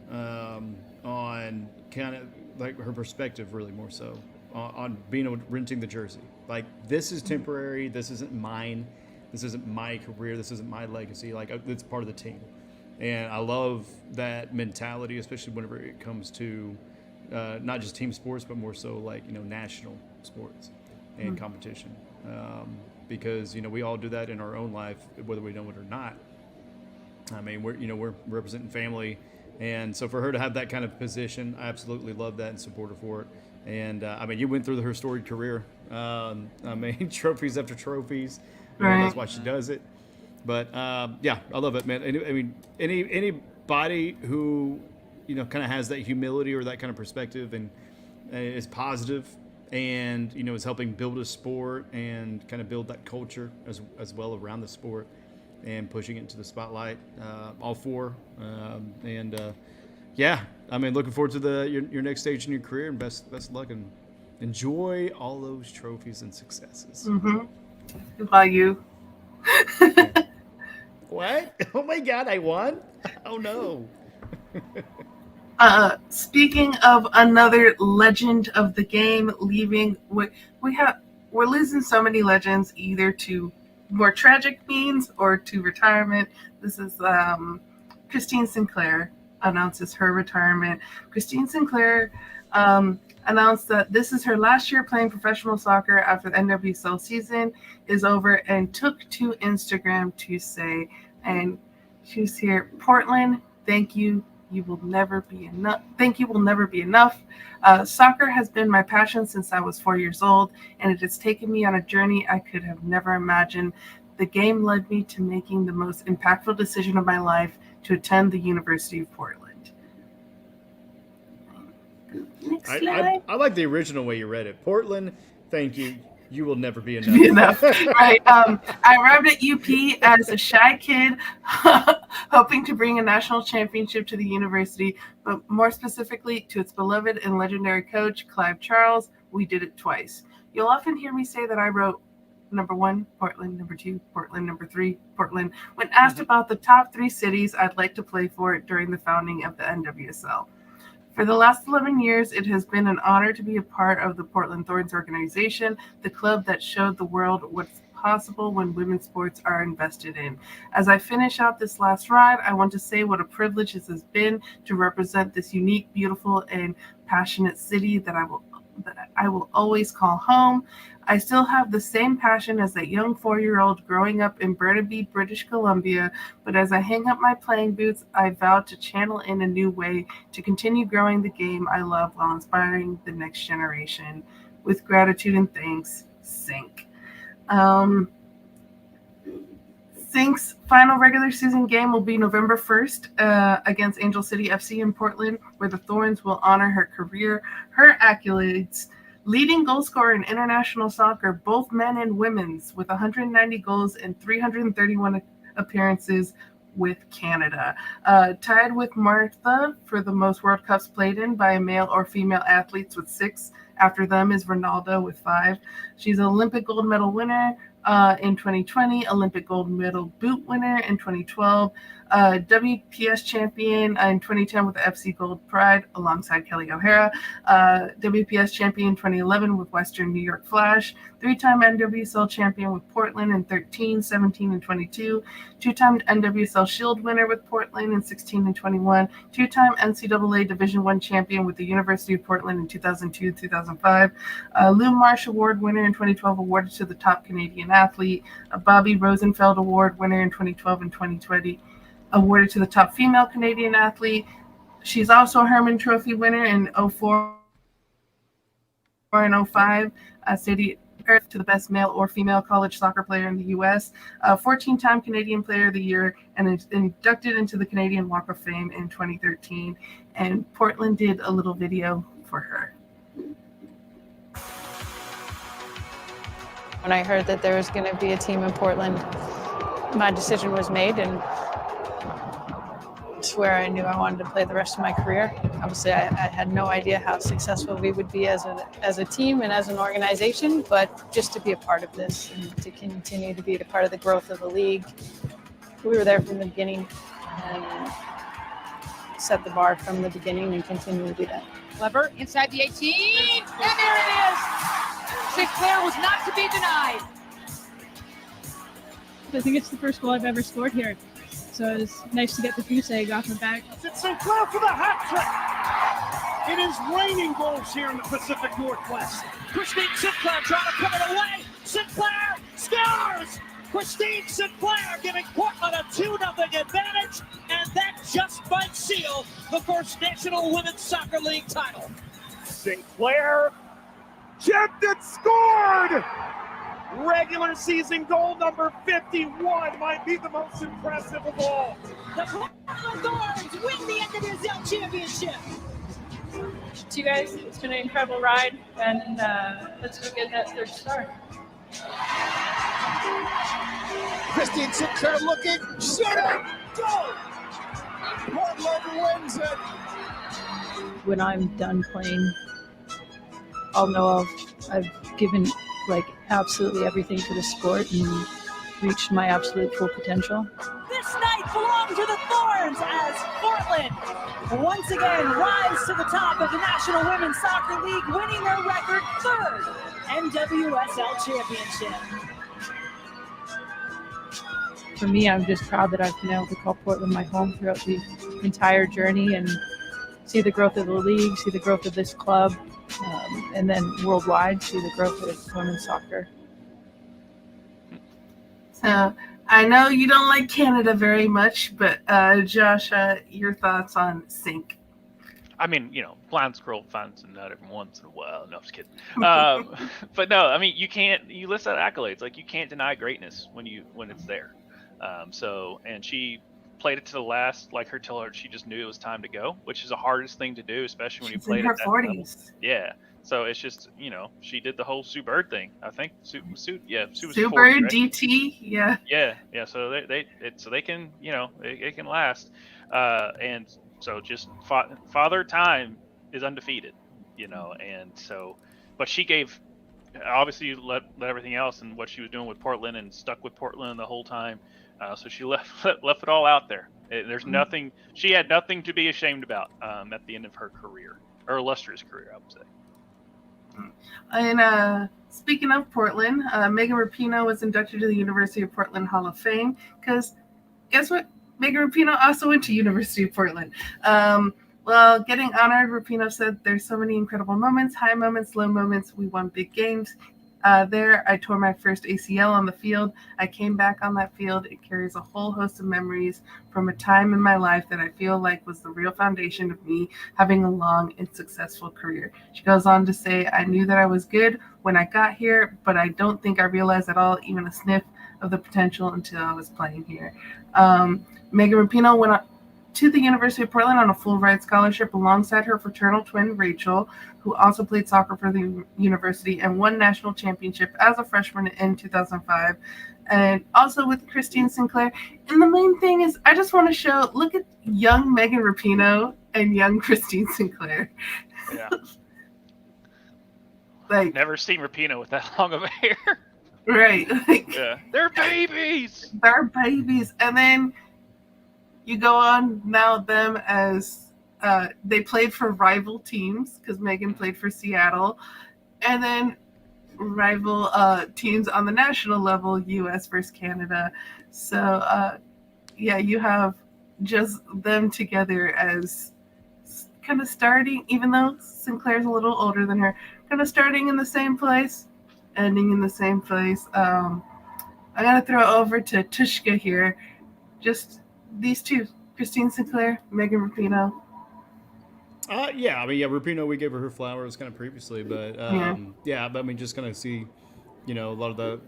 on kind of like her perspective, really more so on being renting the jersey. Like, this is temporary. This isn't mine. This isn't my career. This isn't my legacy. Like, it's part of the team, and I love that mentality, especially whenever it comes to not just team sports, but more so like national sports and competition. Because we all do that in our own life, whether we know it or not. I mean, we're representing family, and so for her to have that kind of position, I absolutely love that and support her for it. And I mean, you went through her storied career. I mean, trophies after trophies. Right. That's why she does it. But I love it, man. I mean, anybody who kind of has that humility or that kind of perspective and is positive and is helping build a sport and kind of build that culture as well around the sport and pushing it into the spotlight, all for. I mean, looking forward to your next stage in your career, and best of luck, and enjoy all those trophies and successes. Mm-hmm. About you. What? Oh my God, I won? Oh no. Speaking of another legend of the game leaving, we're losing so many legends, either to more tragic means or to retirement. This is Christine Sinclair announces her retirement. Christine Sinclair announced that this is her last year playing professional soccer after the NWSL season is over, and took to Instagram to say, and she's here, Portland, thank you. You will never be enough. Thank you will never be enough. Soccer has been my passion since I was 4 years old, and it has taken me on a journey I could have never imagined. The game led me to making the most impactful decision of my life, to attend the University of Portland. Next slide. I like the original way you read it. Portland, thank you. You will never be enough. Be enough. Right. I arrived at UP as a shy kid, hoping to bring a national championship to the university, but more specifically to its beloved and legendary coach, Clive Charles. We did it twice. You'll often hear me say that I wrote number 1, Portland, number 2, Portland, number 3, Portland, when asked about the top 3 cities I'd like to play for during the founding of the NWSL. For the last 11 years, it has been an honor to be a part of the Portland Thorns organization, the club that showed the world what's possible when women's sports are invested in. As I finish out this last ride, I want to say what a privilege it has been to represent this unique, beautiful, and passionate city that I will always call home. I still have the same passion as that young 4-year-old growing up in Burnaby, British Columbia, but as I hang up my playing boots, I vow to channel in a new way to continue growing the game I love while inspiring the next generation. With gratitude and thanks, Sink. Sink's final regular season game will be November 1st against Angel City FC in Portland, where the Thorns will honor her career, her accolades, leading goal scorer in international soccer, both men and women's, with 190 goals and 331 appearances with Canada. Tied with Martha for the most World Cups played in by a male or female athletes with 6. After them is Ronaldo with 5. She's an Olympic gold medal winner in 2020, Olympic gold medal boot winner in 2012, WPS champion in 2010 with the FC Gold Pride alongside Kelly O'Hara, WPS champion 2011 with Western New York Flash, 3-time NWSL champion with Portland in 13, 17, and 22, 2-time NWSL Shield winner with Portland in 16 and 21, 2-time NCAA Division I champion with the University of Portland in 2002-2005, Lou Marsh Award winner in 2012, awarded to the top Canadian athlete, a Bobby Rosenfeld Award winner in 2012 and 2020, awarded to the top female Canadian athlete. She's also a Herman Trophy winner in 04 and 05, City Earth to the best male or female college soccer player in the U.S., 14-time Canadian Player of the Year, and is inducted into the Canadian Walk of Fame in 2013. And Portland did a little video for her. When I heard that there was going to be a team in Portland, my decision was made, and it's where I knew I wanted to play the rest of my career. Obviously, I had no idea how successful we would be as a team and as an organization, but just to be a part of this and to continue to be a part of the growth of the league. We were there from the beginning and set the bar from the beginning and continue to do that. Clever inside the 18, and there it is! Sinclair was not to be denied. I think it's the first goal I've ever scored here. So it's nice to get the goose egg off my back. It's Sinclair for the hat trick. It is raining goals here in the Pacific Northwest. Christine Sinclair trying to put it away. Sinclair scores! Christine Sinclair giving Portland a 2-0 advantage, and that just might seal the first National Women's Soccer League title. Sinclair chipped and scored! Regular season goal number 51 might be the most impressive of all. The Portland Thorns win the NWSL championship. To you guys, it's been an incredible ride, and let's go get that third star. Christine Sinclair looking, shut up, go! Portland wins it. When I'm done playing, I'll know I've given absolutely everything for the sport and reached my absolute full potential. This night belongs to the Thorns as Portland once again rise to the top of the National Women's Soccer League, winning their record 3rd NWSL championship. For me, I'm just proud that I've been able to call Portland my home throughout the entire journey and see the growth of the league, see the growth of this club, and then worldwide, see the growth of women's soccer. So I know you don't like Canada very much, but Josh, your thoughts on Sink? I mean, blind squirrel finds a nut every once in a while. No, I'm just kidding. But no, I mean, you list out accolades. Like, you can't deny greatness when it's there. And she played it to the last, till she just knew it was time to go, which is the hardest thing to do, especially when you played in her at that 40s. level. Yeah. So it's just, she did the whole Sue Bird thing. I think Sue was Sue 40, Bird, right? DT, yeah. Yeah. So they can, it can last. And so just Father Time is undefeated, and so, but she gave, obviously let everything else and what she was doing with Portland and stuck with Portland the whole time. So she left it all out there. There's nothing, she had nothing to be ashamed about at the end of her career, her illustrious career, I would say. And speaking of Portland, Megan Rapinoe was inducted to the University of Portland Hall of Fame because guess what? Megan Rapinoe also went to University of Portland. Well, getting honored, Rapinoe said, "There's so many incredible moments, high moments, low moments. We won big games. There, I tore my first ACL on the field. I came back on that field. It carries a whole host of memories from a time in my life that I feel like was the real foundation of me having a long and successful career." She goes on to say, "I knew that I was good when I got here, but I don't think I realized at all, even a sniff of the potential until I was playing here." Megan Rapinoe went to the University of Portland on a full ride scholarship alongside her fraternal twin, Rachel, who also played soccer for the university and won national championship as a freshman in 2005, and also with Christine Sinclair. And the main thing is, I just want to look at young Megan Rapinoe and young Christine Sinclair. Yeah. Like, never seen Rapinoe with that long of hair. Right. Yeah. They're babies. They're babies. And then you go on now them as they played for rival teams because Megan played for Seattle, and then rival teams on the national level, U.S. versus Canada. So yeah, you have just them together as kind of starting, even though Sinclair's a little older than her, kind of starting in the same place, ending in the same place. I'm gonna throw it over to Tvshka here. Just these two, Christine Sinclair, Megan Rapinoe. Rapinoe, we gave her flowers kind of previously, but but I mean, just kind of see, a lot of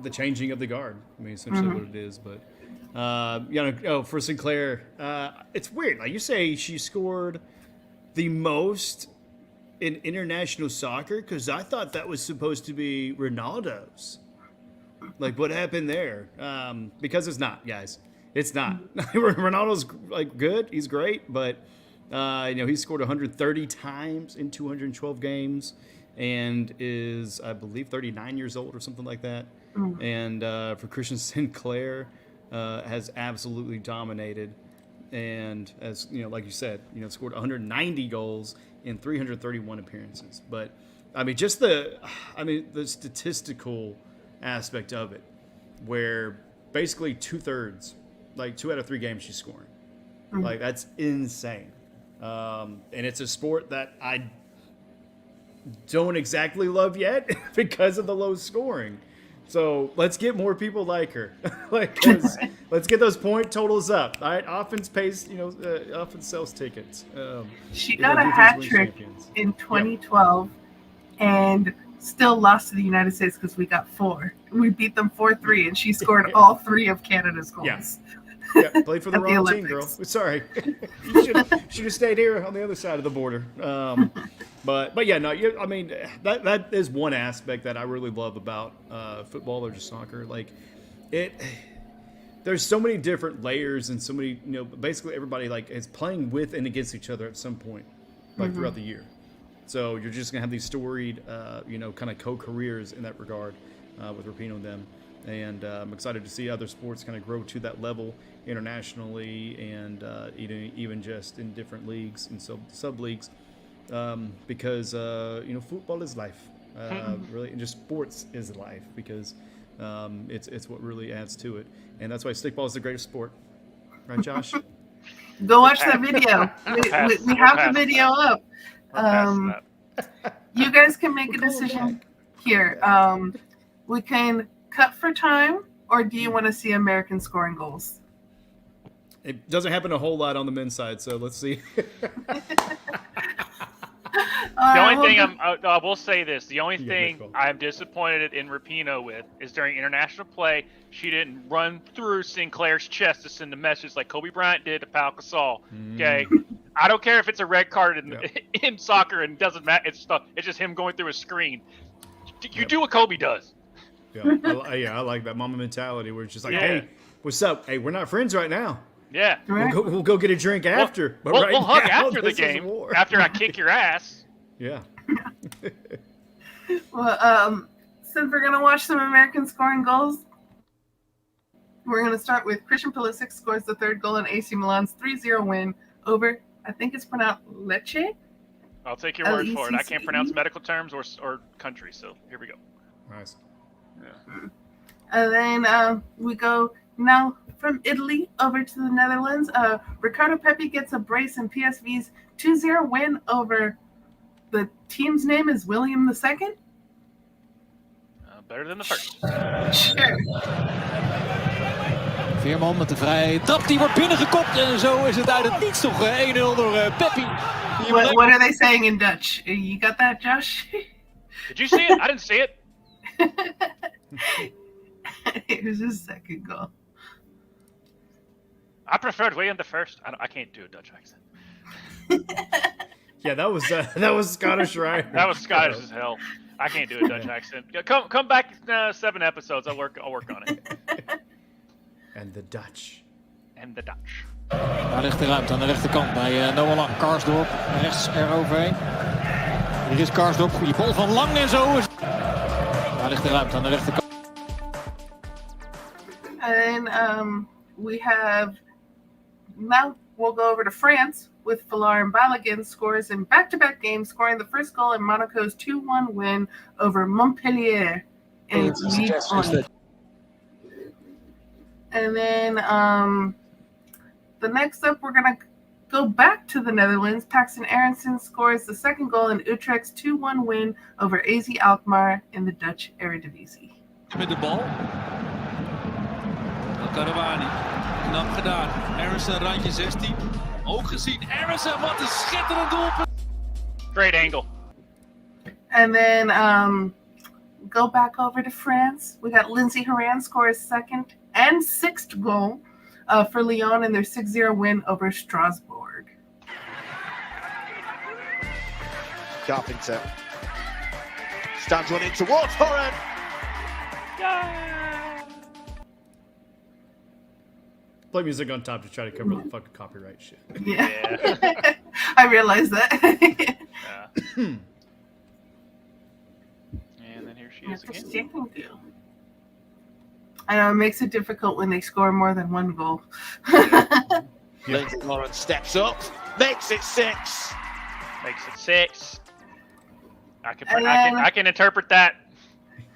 the changing of the guard. I mean, essentially what it is. But for Sinclair, it's weird. Like you say, she scored the most in international soccer because I thought that was supposed to be Ronaldo's. Like, what happened there? Because it's not, guys. It's not. Ronaldo's like good. He's great, but he scored 130 times in 212 games, and is, I believe, 39 years old or something like that. And for Christian Sinclair, has absolutely dominated, and as like you said, scored 190 goals in 331 appearances. But I mean, just the statistical aspect of it, where basically 2/3. Like 2 out of 3 games she's scoring. Like, that's insane. And it's a sport that I don't exactly love yet because of the low scoring. So let's get more people like her. Let's get those point totals up. All right, offense pays. Offense sells tickets. She got a hat trick in 2012, and still lost to the United States because we got 4. We beat them 4-3, and she scored all 3 of Canada's goals. Yeah, played for the wrong team, girl. Sorry. You should have stayed here on the other side of the border. But yeah, no. I mean, that is one aspect that I really love about football or just soccer. Like, there's so many different layers and so many. Basically everybody is playing with and against each other at some point, throughout the year. So you're just gonna have these storied, kind of co-careers in that regard with Rapinoe and them. And I'm excited to see other sports kind of grow to that level internationally, and even just in different leagues and sub leagues, because football is life, really, and just sports is life, because it's what really adds to it, and that's why stickball is the greatest sport, right, Josh? Go watch that video. We have the video up. You guys can make a decision here. We can cut for time, or do you want to see American scoring goals? It doesn't happen a whole lot on the men's side, so let's see. The only thing I will say this: the only thing I'm disappointed in Rapinoe with is during international play, she didn't run through Sinclair's chest to send a message like Kobe Bryant did to Pau Gasol. Okay, I don't care if it's a red card in soccer and doesn't matter. It's just him going through a screen. You do what Kobe does. Yeah, I like that mama mentality where it's just like, hey, what's up? Hey, we're not friends right now. Yeah. We'll go get a drink after. But we'll hug now, after the game. After I kick your ass. Yeah. Well, since we're gonna watch some American scoring goals, we're gonna start with Christian Pulisic scores the third goal in AC Milan's 3-0 win over, I think it's pronounced Lecce. I'll take your word for it. I can't pronounce medical terms or countries, so here we go. Nice. Yeah. And then we go now from Italy over to the Netherlands. Ricardo Pepi gets a brace in PSV's 2-0 win over the team's name is William II. Better than the first. Sure. Veerman met de vrije trap, die wordt binnengekopt en zo is het uit het niets toch 1-0 door Pepi. What are they saying in Dutch? You got that, Josh? Did you see it? I didn't see it. Here's his second goal. I preferred William the first. I can't do a Dutch accent. Yeah, that was Scottish, right? That was Scottish as hell. I can't do a Dutch accent. Come back 7 episodes. I'll work on it. And the Dutch. Daar ligt de ruimte aan de rechterkant bij Noah Lang. Karsdorp rechts eroverheen. Hier is Karsdorp. Goede bal van Lang en zo. Daar ligt de ruimte aan de rechterkant. And we have now we'll go over to France with Falarin Balogun scores in back-to-back games, scoring the first goal in Monaco's 2-1 win over Montpellier in League One. And then the next up, we're going to go back to the Netherlands. Paxton Aronson scores the second goal in Utrecht's 2-1 win over AZ Alkmaar in the Dutch Eredivisie. Met de bal. Karawani. Knap gedaan. Aronson randje 16. Ook gezien. Aronson, wat een schitterend doelpunt. Great angle. And then go back over to France. We got Lindsey Horan scores second and sixth goal for Lyon in their 6-0 win over Strasbourg. Carpenter stands one in towards Horan. Play music on top to try to cover the fucking copyright shit. Yeah. I realized that. And then here she is again. I know it makes it difficult when they score more than one goal. Lindsey Horan steps up, makes it 6. Makes it 6. I can interpret that.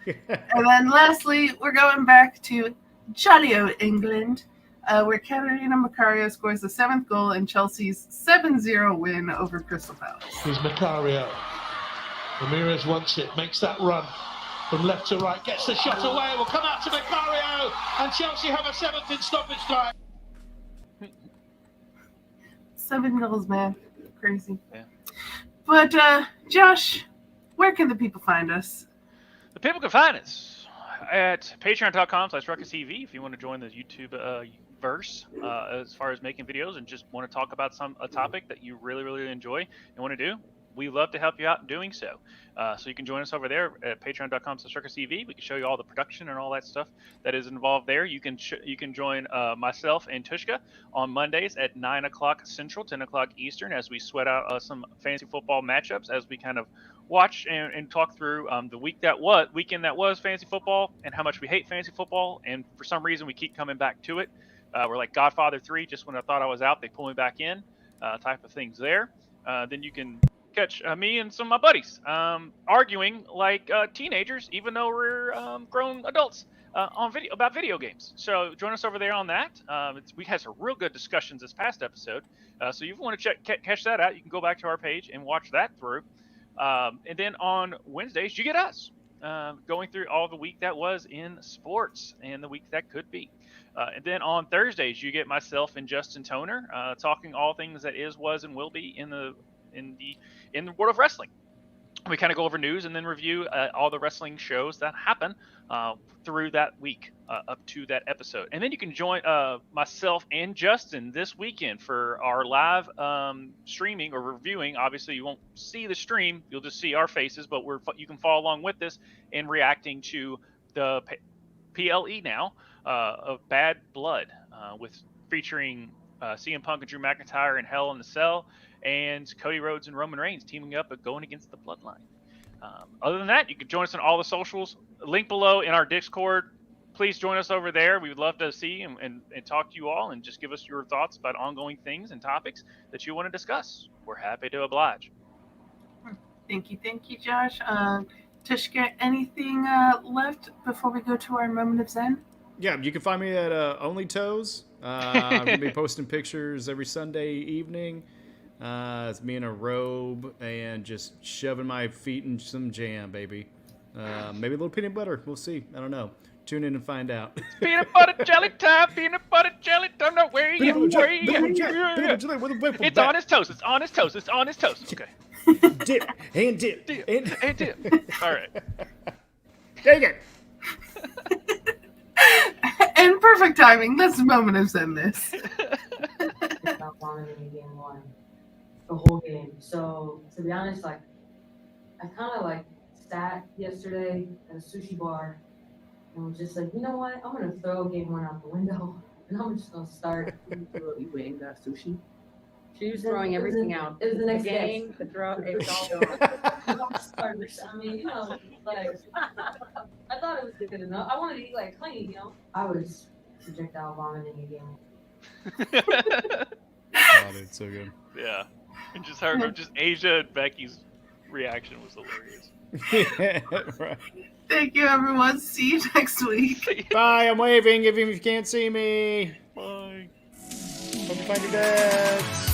And then lastly, we're going back to Jolly-O, England, where Katerina Macario scores the 7th goal in Chelsea's 7-0 win over Crystal Palace. Here's Macario. Ramirez wants it, makes that run from left to right, gets the shot away, will come out to Macario, and Chelsea have a 7th in stoppage time. 7 goals, man. Crazy. Yeah. But, Josh, where can the people find us? The people can find us at patreon.com/RuckusTV if you want to join the YouTube verse as far as making videos and just want to talk about a topic that you really enjoy and want to do. We love to help you out in doing so. So you can join us over there at patreon.com/RuckusTV. We can show you all the production and all that stuff that is involved there. You can join myself and Tvshka on Mondays at 9 o'clock Central, 10 o'clock Eastern, as we sweat out some fantasy football matchups, as we kind of watch and talk through the weekend that was fantasy football and how much we hate fantasy football. And for some reason, we keep coming back to it. We're like Godfather 3. Just when I thought I was out, they pull me back in, type of things there. Then you can catch me and some of my buddies arguing like teenagers, even though we're grown adults on video about video games. So join us over there on that. We had some real good discussions this past episode. So if you want to catch that out, you can go back to our page and watch that through. And then on Wednesdays, you get us going through all the week that was in sports and the week that could be. And then on Thursdays, you get myself and Justin Toner talking all things that is, was, and will be in the world of wrestling. We kind of go over news and then review all the wrestling shows that happen through that week up to that episode. And then you can join myself and Justin this weekend for our live streaming or reviewing. Obviously, you won't see the stream. You'll just see our faces, but you can follow along with us in reacting to the PLE now of Bad Blood featuring CM Punk and Drew McIntyre in Hell in the Cell, and Cody Rhodes and Roman Reigns teaming up and going against the Bloodline. Other than that, you can join us on all the socials. Link below in our Discord. Please join us over there. We would love to see and talk to you all and just give us your thoughts about ongoing things and topics that you want to discuss. We're happy to oblige. Thank you, Josh. Tvshka, anything left before we go to our moment of Zen? Yeah, you can find me at Only Toes. I'm going to be posting pictures every Sunday evening. It's me in a robe and just shoving my feet in some jam, baby. Maybe a little peanut butter. We'll see. I don't know. Tune in and find out. Peanut butter jelly time. Peanut butter jelly time. No, where you? It's on his toast. It's on his toast. It's on his toast. Okay. Dip and dip. And dip. All right. Dang it. And perfect timing. Let's moment of Zen this. About vomiting in game one, the whole game. So to be honest, like I kind of like sat yesterday at a sushi bar and was just like, you know what? I'm gonna throw game one out the window and I'm just gonna start. You went and got sushi. She was throwing everything out. It was the next game, day. the draw, it was all I mean, you know, like I thought it was good enough. I wanted to eat like clean, you know. I was projectile vomiting again. Oh, dude, so good. Yeah, and just Asia and Becky's reaction was hilarious. Yeah, right. Thank you, everyone. See you next week. Bye. I'm waving, even if you can't see me. Bye. Hope you find your dads.